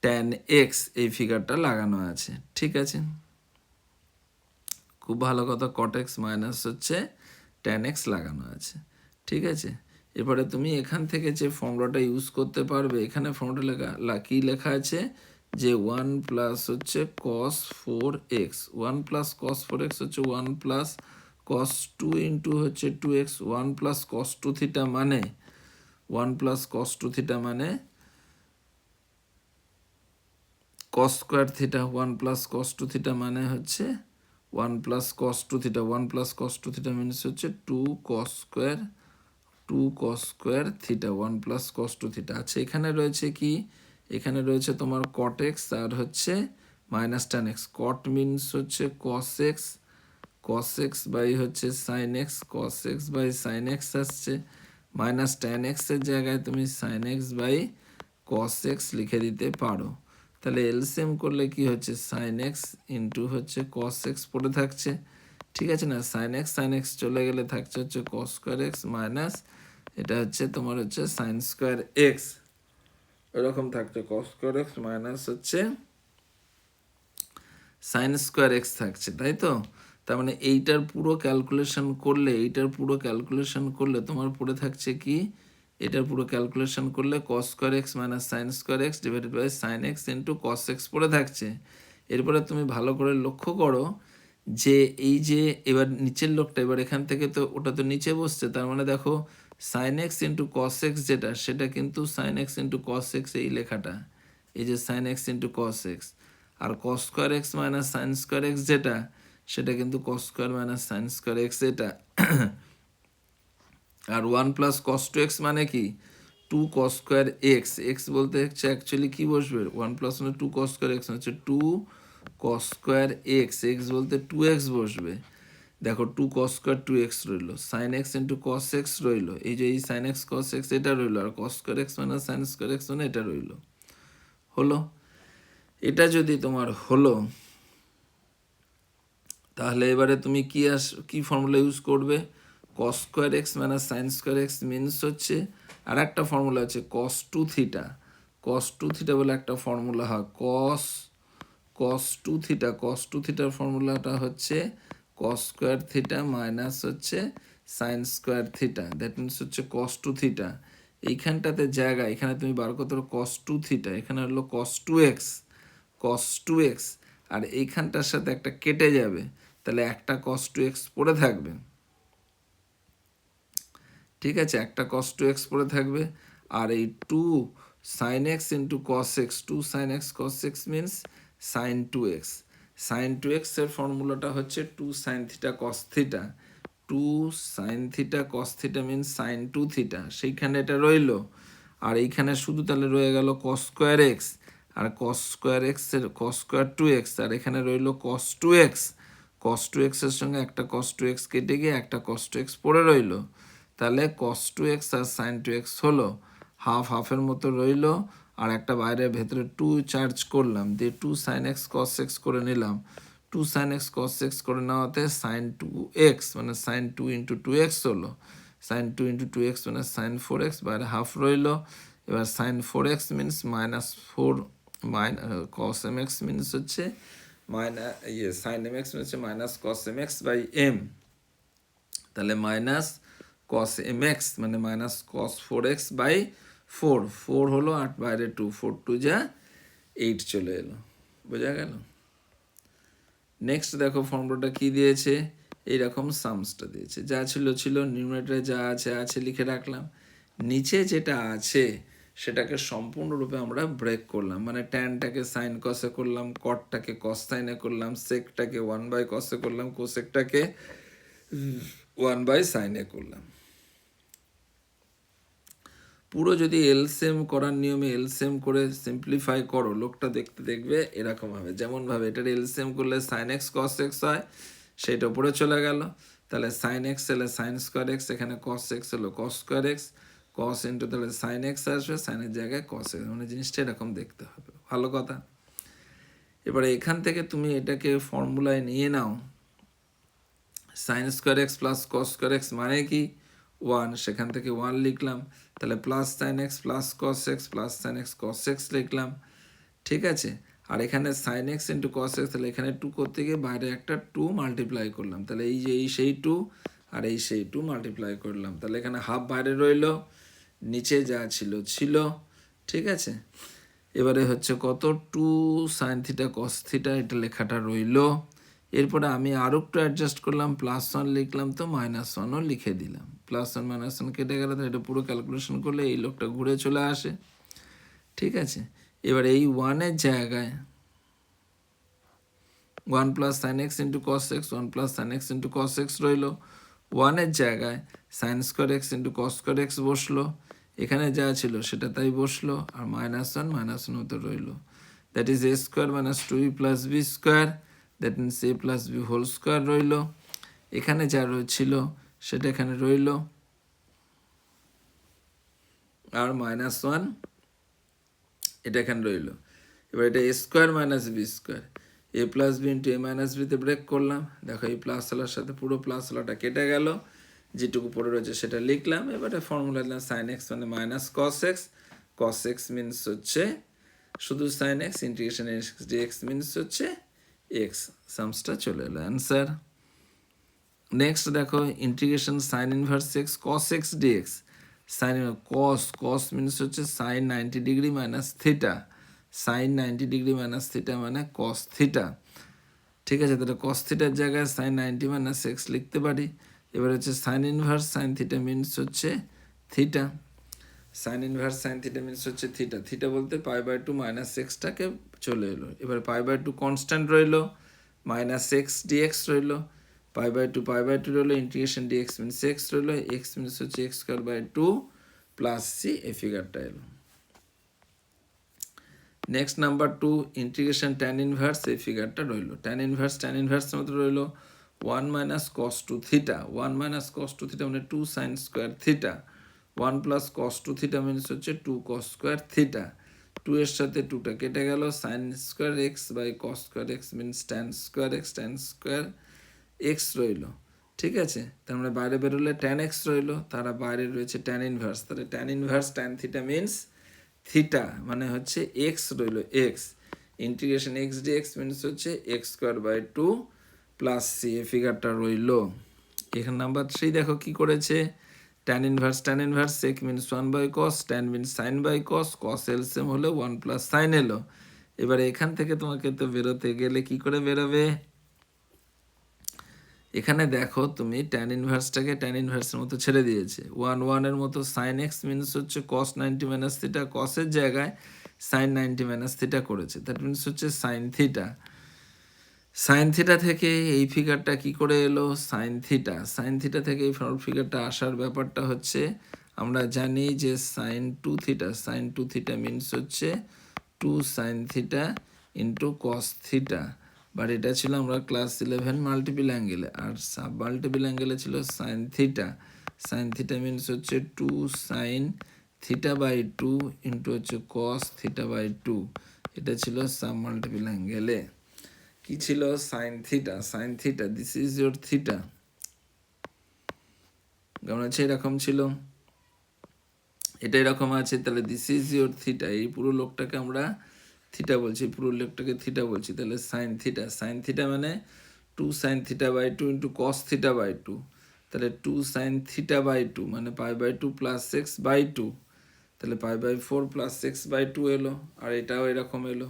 tan x, এই ফিগারটা লাগানো আছে। ঠিক আছে, খুব ভালো কথা, কট এক্স মাইনাস হচ্ছে ট্যান এক্স লাগানো আছে। ঠিক আছে, এবারে তুমি এখান থেকে যে ফর্মুলাটা ইউজ করতে পারবে, এখানে ফর্মুলাটা কি লেখা আছে যে 1 প্লাস হচ্ছে কস 4x, 1 প্লাস কস 4x হচ্ছে 1 প্লাস কস 2 ইন্টু হচ্ছে 2x, 1 প্লাস কস 2 থিটা মানে 1 প্লাস কস 2 থিটা মানে কস স্কোয়ার থিটা, 1 প্লাস কস 2 থিটা মানে হচ্ছে 1 প্লাস কস 2 থিটা, 1 প্লাস কস 2 থিটা মিনস হচ্ছে 2 কস স্কোয়ার থিটা, 1 প্লাস কস 2 থিটা। আচ্ছা, এখানে রয়েছে কি? এখানে রয়েছে তোমার কট এক্স আর হচ্ছে minus tan x. Cot means হচ্ছে কস এক্স বাই হচ্ছে sine x, cos x by sine x আসছে, মাইনাস ট্যান এক্সের জায়গায় তুমি sine x by cos x লিখে দিতে পারো। তাহলে এলসিএম করলে কি হচ্ছে? সাইন এক্স ইন্টু হচ্ছে কস এক্স পড়ে থাকছে। ঠিক আছে না? সাইন এক্স চলে গেলে থাকছে হচ্ছে কস স্কোয়ার এক্স মাইনাস এটা হচ্ছে তোমার হচ্ছে সাইন স্কোয়ার এক্স, এরকম থাকছে কস স্কোয়ার এক্স মাইনাস হচ্ছে সাইন স্কোয়ার এক্স থাকছে, তাই তো? তার মানে এইটার পুরো ক্যালকুলেশন করলে তোমার পড়ে থাকছে কি? এটার পুরো ক্যালকুলেশন করলে cos square x minus sine square x divided by sine x into cos x পড়ে থাকছে। এরপরে তুমি ভালো করে লক্ষ্য করো যে এই যে এবার নিচের লোকটা, এবার এখান থেকে তো ওটা তো নিচে বসছে, তার মানে দেখো sine x into cos x যেটা, সেটা কিন্তু sine x into cos x এই লেখাটা, এই যে sine x into cos x, আর cos square x minus sine square x যেটা, সেটা কিন্তু cos square minus sine square x এটা। আর 1 প্লাস কস 2x মানে কি? Two cos square x, x বলতে হচ্ছে অ্যাকচুয়ালি কী বসবে, 1 + 1 2 কস স্কোয়ার এক্স হচ্ছে 2 কস স্কোয়ার এক্স, এক্স বলতে 2x বসবে। দেখো 2 কস স্কোয়ার 2x রইল, sine x into cos x রইল, এই যে এই সাইন এক্স কস এক্স এটা রইল, আর কস স্কোয়ার এক্স মানে সাইন স্কোয়ার এক্স মানে এটা রইল। হলো, এটা যদি তোমার হলো, তাহলে এবারে তুমি কি ফর্মুলা ইউজ করবে, কস স্কোয়ার এক্স মানে সাইন স্কোয়ার এক্স মিনস হচ্ছে, আর একটা ফর্মুলা আছে কস টু থিটা, কস টু থিটা বলে একটা ফর্মুলা হয়, কস টু থিটা, কস টু থিটার ফর্মুলাটা হচ্ছে কস স্কোয়ার থিটা মাইনাস হচ্ছে sine square theta, that means হচ্ছে কস টু থিটা। এইখানটাতে জায়গা, এখানে তুমি বার করতে পারো কস টু থিটা, এখানে হলো কস two x, cos two x, আর এইখানটার সাথে একটা কেটে যাবে, তাহলে একটা কস টু এক্স পড়ে থাকবে, ঠিক আছে, একটা কস টু এক্স পড়ে থাকবে, আর এই two sign x into cos x, two sign x cos x means sine two x, sign two এক্সের ফর্মুলাটা হচ্ছে two sine theta cos theta, two sine theta cos theta means sine two theta, সেইখানে এটা রইল, আর এইখানে শুধু তাহলে রয়ে গেল কস স্কোয়ার এক্স, আর কস স্কোয়ার এক্সের কস স্কোয়ার টু এক্স, আর এখানে রইল cos two x, cos two এক্সের সঙ্গে একটা কস টু এক্স কেটে গিয়ে একটা কস টু এক্স পড়ে রইল, তাহলে কস টু এক্স আর সাইন টু এক্স হলো, হাফ হাফের মতো রইল, আর একটা বাইরের ভেতরে টু চার্জ করলাম, দিয়ে two sign x cos x করে নিলাম, two sign x cos x করে নেওয়াতে সাইন টু এক্স মানে sine two into two x হলো, sine two into two x মানে সাইন ফোর এক্স, বাইরে হাফ রইল, এবার sine four x means minus four, cos m x means হচ্ছে সাইন এম এক্স হচ্ছে minus cos m x by m, তাহলে মাইনাস কস এম এক্স মানে minus cos four x by four, four হলো 8 বাইরে 2, 4 2 যা 8 চলে এলো, বোঝা গেল। নেক্সট দেখো ফর্মুলাটা কি দিয়েছে, এইরকম সামসটা দিয়েছে, যা ছিল নিউমারেটরে যা আছে লিখে রাখলাম, নিচে যেটা আছে সেটাকে সম্পূর্ণরূপে আমরা ব্রেক করলাম, মানে ট্যানটাকে সাইন কসে করলাম, কটটাকে কস সাইনে করলাম, সেকটাকে 1 বাই কসে করলাম, কোসেকটাকে 1 বাই সাইনে করলাম। পুরো যদি এলসিএম করার নিয়মে এলসিএম করে সিম্পলিফাই করো, লোকটা দেখবে এরকম হবে, যেমনভাবে এটার এলসিএম করলে সাইন এক্স কস এক্স হয়, সেটা উপরে চলে গেল, তাহলে সাইন এক্স এলে সাইন স্কোয়ার এক্স, এখানে কস এক্স হলো কস স্কোয়ার এক্স, কস ইন্টু তাহলে সাইন এক্স আসবে, সাইনের জায়গায় কস এক্স, মানে জিনিসটা এরকম দেখতে হবে, ভালো কথা। এবারে এখান থেকে তুমি এটাকে ফর্মুলায় নিয়ে নাও, sine square x plus cos square x মানে কি 1, সেখান থেকে 1 লিখলাম, তাহলে plus sine x plus cos x plus sine x cos x লিখলাম, ঠিক আছে, আর এখানে sine x into cos x, তাহলে এখানে 2 করতে গিয়ে বাইরে একটা 2 মাল্টিপ্লাই করলাম, তাহলে এই যে এই সেই 2 আর এই সেই 2 মাল্টিপ্লাই করলাম, তাহলে এখানে হাফ বাইরে রইল, নিচে যা ছিল, ঠিক আছে। এবারে হচ্ছে কত, 2 সাইন থিটা কস থিটা এটা লেখাটা রইল, এরপরে আমি আরও একটু অ্যাডজাস্ট করলাম, +1 লিখলাম, তো -1ও লিখে দিলাম, +1 -1 কেটে গেলে তো এটা পুরো ক্যালকুলেশন করলে এই লোকটা ঘুরে চলে আসে, ঠিক আছে। এবার এই 1-এর জায়গায় 1 + sin x into cos x, 1 + sin x into cos x রইল, 1-এর জায়গায় sin square x into cos square x বসলো, এখানে যা ছিল সেটা তাই বসলো, আর -1 মতো রইল, that is a square minus 2b প্লাস b square, that means a plus b whole square রইল, এখানে যা ছিল সেটা এখানে রইল, আর -1 এটা এখানে রইল। এবার এটা a square minus b square, a plus b into a minus বিতে ব্রেক করলাম, দেখো এই প্লাস হলার সাথে পুরো প্লাস হলাটা কেটে গেল, যেটুকু পড়ে রয়েছে সেটা লিখলাম, এবারে ফর্মুলা দিলাম সাইন এক্স মানে মাইনাস কস এক্স মিনস হচ্ছে শুধু sign x, integration x dx means হচ্ছে এক্স, সামসটা চলে এলো অ্যান্সার। নেক্সট দেখো integration sine inverse x cos x dx, sine cos means হচ্ছে sine 90 degree minus theta, sine 90 degree minus theta মানে কস থিটা, ঠিক আছে, তাহলে কস থিটার জায়গায় সাইন 90 মাইনাস এক্স লিখতে পারি। এবার হচ্ছে sine inverse sine theta means হচ্ছে theta, sine inverse sine theta means হচ্ছে থিটা, থিটা বলতে π/2 মাইনাস এক্সটাকে চলে এলো, এবার π/2 কনস্ট্যান্ট রইল, মাইনাস এক্স ডিএক্স রইল, π/2 রইল, ইন্টিগ্রেশন ডিএক্স মিনস এক্স রইল, এক্স মিনস হচ্ছে x² বাই 2, প্লাস সি, এই ফিগারটা এলো। Next number 2 integration tan inverse, এই ফিগারটা রইল। ট্যান ইনভার্সের মধ্যে রইল 1 minus cos two theta, 1 minus cos two theta মানে 2 sine square theta, 1 plus cos two theta means হচ্ছে 2 কস স্কোয়ার থিটা, 2 এর সাথে 2টা কেটে গেল, sine square x by cos square x means tan square x রইল। ঠিক আছে, তার মানে বাইরে বেরোলে ট্যান এক্স রইল, তারা বাইরে রয়েছে ট্যান ইনভার্স, তাহলে tan inverse tan theta means theta মানে হচ্ছে এক্স রইল, x integration x dx means হচ্ছে x square by 2 plus c, এই ফিগারটা রইল। এখানে নাম্বার 3 দেখো কি করেছে, tan inverse sec means 1 by cos, tan means sine by cos, cos LCM হলে 1 প্লাস সাইন এলো। এবারে এখান থেকে তোমাকে তো বেরোতে গেলে কি করে বেরোবে, এখানে দেখো তুমি ট্যান ইনভার্সটাকে ট্যান ইনভার্সের মতো ছেড়ে দিয়েছে, 1 এর মতো সাইন এক্স মিনস হচ্ছে কস 90 মাইনাস থিটা, কসের জায়গায় সাইন 90 মাইনাস থিটা করেছে, দ্যাট মিনস হচ্ছে সাইন থিটা। সাইন থিটা থেকে এই ফিগারটা কি করে এলো, সাইন থিটা থেকে এই ফিগারটা আসার ব্যাপারটা হচ্ছে আমরা জানি যে সাইন টু থিটা মিনস হচ্ছে 2 sine theta into cos theta, but এটা ছিল আমরা ক্লাস 11 মাল্টিপল অ্যাঙ্গেলে, আর সাব মাল্টিপল অ্যাঙ্গেলে ছিল সাইন থিটা মিনস হচ্ছে 2 সাইন থিটা বাই 2 ইন্টু হচ্ছে কস থিটা বাই 2, এটা ছিল সাব মাল্টিপল অ্যাঙ্গেলে। কি ছিল, sine theta this is your theta, কেমন আছে, এরকম ছিল, এটা এরকম আছে, তাহলে দিস ইজ ইউর থিটা, এই পুরো লোকটাকে আমরা থিটা বলছি, পুরো লোকটাকে থিটা বলছি, তাহলে সাইন থিটা মানে 2 sine theta by 2 into cos theta by 2, তাহলে 2 সাইন থিটা বাই 2 মানে pi by 2 plus x by 2, তাহলে pi by 4 plus x by 2 এলো, আর এটাও এরকম এলো,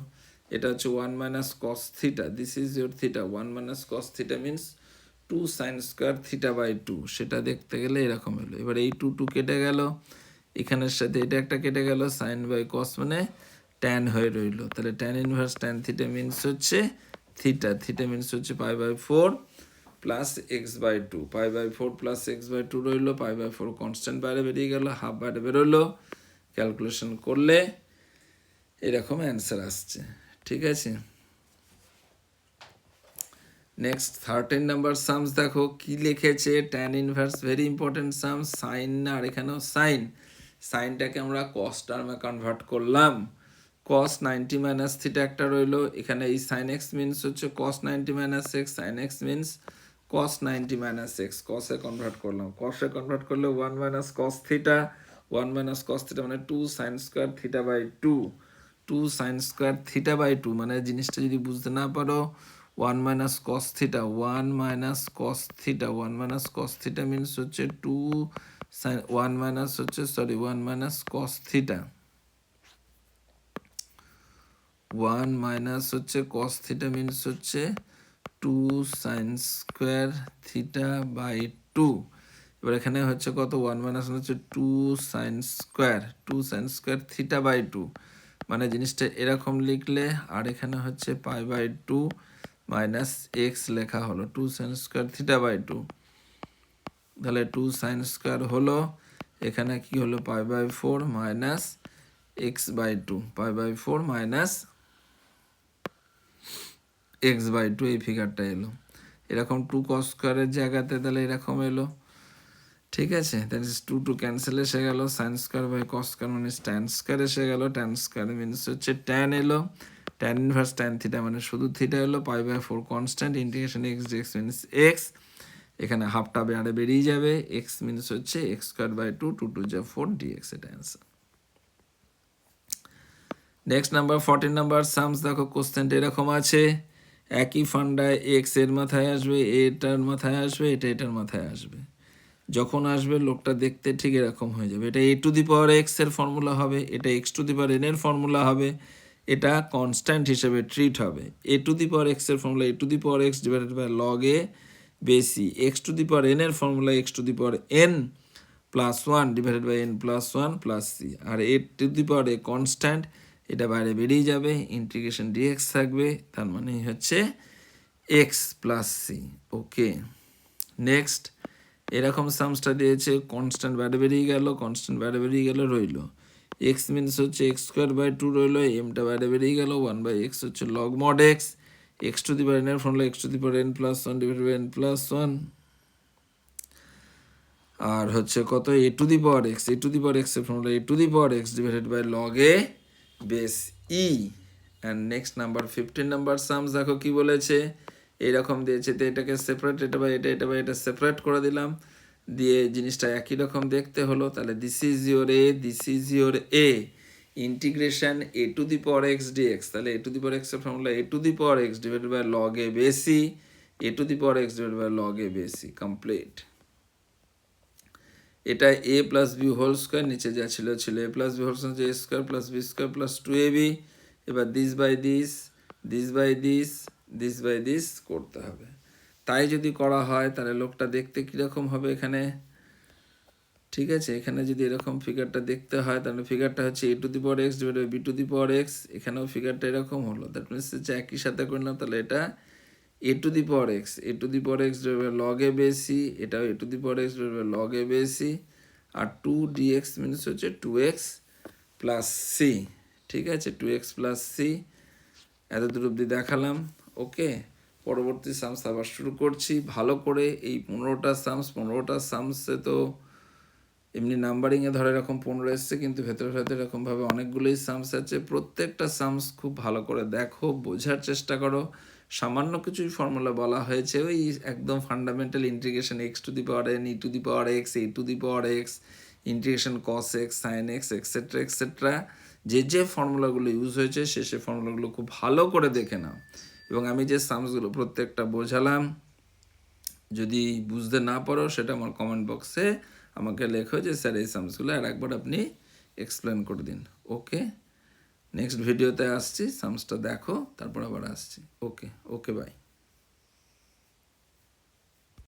এটা হচ্ছে 1 minus cos theta, this is your theta, 1 minus cos theta means 2 sine square theta by 2, সেটা দেখতে গেলে এরকম এলো। এবার এই 2 কেটে গেল, এখানের সাথে এটা একটা কেটে গেল, সাইন বাই কস মানে ট্যান হয়ে রইল, তাহলে tan inverse tan theta means হচ্ছে থিটা মিনস হচ্ছে pi by 4 plus x by 2, pi by 4 plus x by 2 রইল, পাই বাই 4 কনস্ট্যান্ট বাইরে বেরিয়ে গেল, হাফ বাইরে বেরোলো, ক্যালকুলেশন করলে এরকম অ্যান্সার আসছে। ঠিক আছে, নেক্সট 13 নাম্বার সামস দেখো কি লিখেছে, ট্যান ইনভার্স ভেরি ইম্পর্টেন্ট সাম, সাইন না, আর এখানেও সাইনটাকে আমরা কস টার্মে কনভার্ট করলাম, কস 90 মাইনাস থিটা একটা রইলো, এখানে এই সাইন এক্স মিনস হচ্ছে cos 90 minus x, sine x means cos 90 minus x, কসে কনভার্ট করলাম, কসে কনভার্ট করলে 1 minus cos theta, 1 minus cos theta মানে 2 sine square theta by 2 sine square theta by 2, মানে জিনিসটা যদি বুঝতে না পারো 1 minus cos theta, 1 minus cos theta means হচ্ছে 2 sine 1 minus cos theta, 1 minus হচ্ছে কস থিটা মিনস হচ্ছে 2 সাইন স্কোয়ার থিটা বাই 2, এবার এখানে হচ্ছে কত, 1 মাইনাস হচ্ছে 2 সাইন স্কোয়ার থিটা বাই 2, মানে জিনিসটা এরকম লিখলে, আর এখানে হচ্ছে পাই বাই 2 মাইনাস এক্স লেখা হলো 2 সাইন স্কোয়ার থিটা বাই 2, তাহলে 2 সাইন স্কোয়ার হলো, এখানে কি হলো pi by 4 minus x by 2, pi by 4 minus x by 2, এই ফিগারটা এলো, এরকম 2 কস স্কোয়ারের জায়গাতে তাহলে এরকম এলো। ঠিক আছে, দ্যাট ইজ 2 ক্যান্সেল এসে গেল, sine square by cos square মানে ট্যান স্কোয়ার এসে গেল, ট্যান স্কোয়ার মিনস হচ্ছে ট্যান এলো, ট্যান ইনভার্স ট্যান থিটা মানে শুধু থিটা এলো, pi by 4 constant, integration x dx means x, এখানে হাফটা বেড়ে বেরিয়ে যাবে, এক্স মিনস হচ্ছে এক্স স্কোয়ার বাই 2, 2 যা 4 ডিএক্স, এটা answer. Next number 14 number sums দেখো, কোশ্চেনটা এরকম আছে, একই ফান্ডায় এক্স এর মাথায় আসবে, এটার মাথায় আসবে, এটার মাথায় আসবে, যখন আসবে লোকটা দেখতে ঠিক এরকম হয়ে যাবে, এটা a to the power x এর ফর্মুলা হবে, এটা x to the power n এর ফর্মুলা হবে, এটা কনস্ট্যান্ট হিসেবে ট্রিট হবে, a to the power x এর formula a to the power x divided by log a base e, x to the power n এর formula x to the power n plus 1 divided by n plus 1 plus c, আর a to the power a constant, এটা বাইরে বেরিয়ে যাবে, ইন্টিগ্রেশন ডিএক্স থাকবে, তার মানে হচ্ছে x plus C. Okay, next এরকম সামসটা দিয়েছে, কনস্ট্যান্ট বাইরে বেরিয়ে গেল, কনস্ট্যান্ট বাইরে বেরিয়ে গেল, রইল এক্স মিনস হচ্ছে এক্স স্কোয়ার বাই টু রইল, এমটা বাইরে বেরিয়ে গেল, ওয়ান বাই এক্স হচ্ছে log mod x, x to the power n এর formula x to the power n plus one divided by n plus one, আর হচ্ছে কত a to the power x, a to the power x এর formula a to the power x divided by log a base e. And next number 15 number sums দেখো কি বলেছে, এইরকম দিয়েছে, তো এটাকে সেপারেট, এটা বা এটা, এটা বা এটা সেপারেট করে দিলাম, দিয়ে জিনিসটা একই রকম দেখতে হলো। তাহলে this is your a, this is your a, integration a to the power x dx, তাহলে a to the power x এর formula a to the power x divided by log a base e, a to the power x divided by log a base e, complete. এটা a plus b whole square, নিচে যা ছিল ছিল a plus b whole square a square plus b square plus two a b, এবার this by this, this by this, this by this করতে হবে। তাই যদি করা হয় তাহলে লোকটা দেখতে কীরকম হবে এখানে, ঠিক আছে, এখানে যদি এরকম ফিগারটা দেখতে হয় তাহলে ফিগারটা হচ্ছে a to the power x divided b to the power x, এখানেও ফিগারটা এরকম হলো, দ্যাট মিনস হচ্ছে একই সাথে করলাম, তাহলে এটা a to the power x, a to the power x divided log a base e, এটাও a to the power x divided log a base e, আর টু ডিএক্স মিনস হচ্ছে টু এক্স প্লাস সি, ঠিক আছে, টু এক্স প্লাস সি, এত দূর অব্দি দেখালাম। ওকে, পরবর্তী সামস আবার শুরু করছি ভালো করে। এই 15টা সামস, 15টা সামসে তো এমনি নাম্বারিংয়ে ধরে এরকম 15 এসছে, কিন্তু ভেতরে ভেতরে এরকমভাবে অনেকগুলোই সামস আছে। প্রত্যেকটা সামস খুব ভালো করে দেখো, বোঝার চেষ্টা করো। সামান্য কিছুই ফর্মুলা বলা হয়েছে, ওই একদম fundamental integration x to the power n e to the power x, a to the power x, integration cos x, sine x, etcetera etcetera, যে যে ফর্মুলাগুলো ইউজ হয়েছে সে ফর্মুলাগুলো খুব ভালো করে দেখে নাও। এবং আমি যে সামসগুলো প্রত্যেকটা বোঝালাম, যদি বুঝতে না পারো সেটা আমার কমেন্ট বক্সে আমাকে লেখো যে স্যার এই সামসগুলো আর একবার আপনি এক্সপ্লেন করে দিন। ওকে, নেক্সট ভিডিওতে আসছি, সামসটা দেখো, তারপর আবার আসছি। ওকে, ওকে, বাই।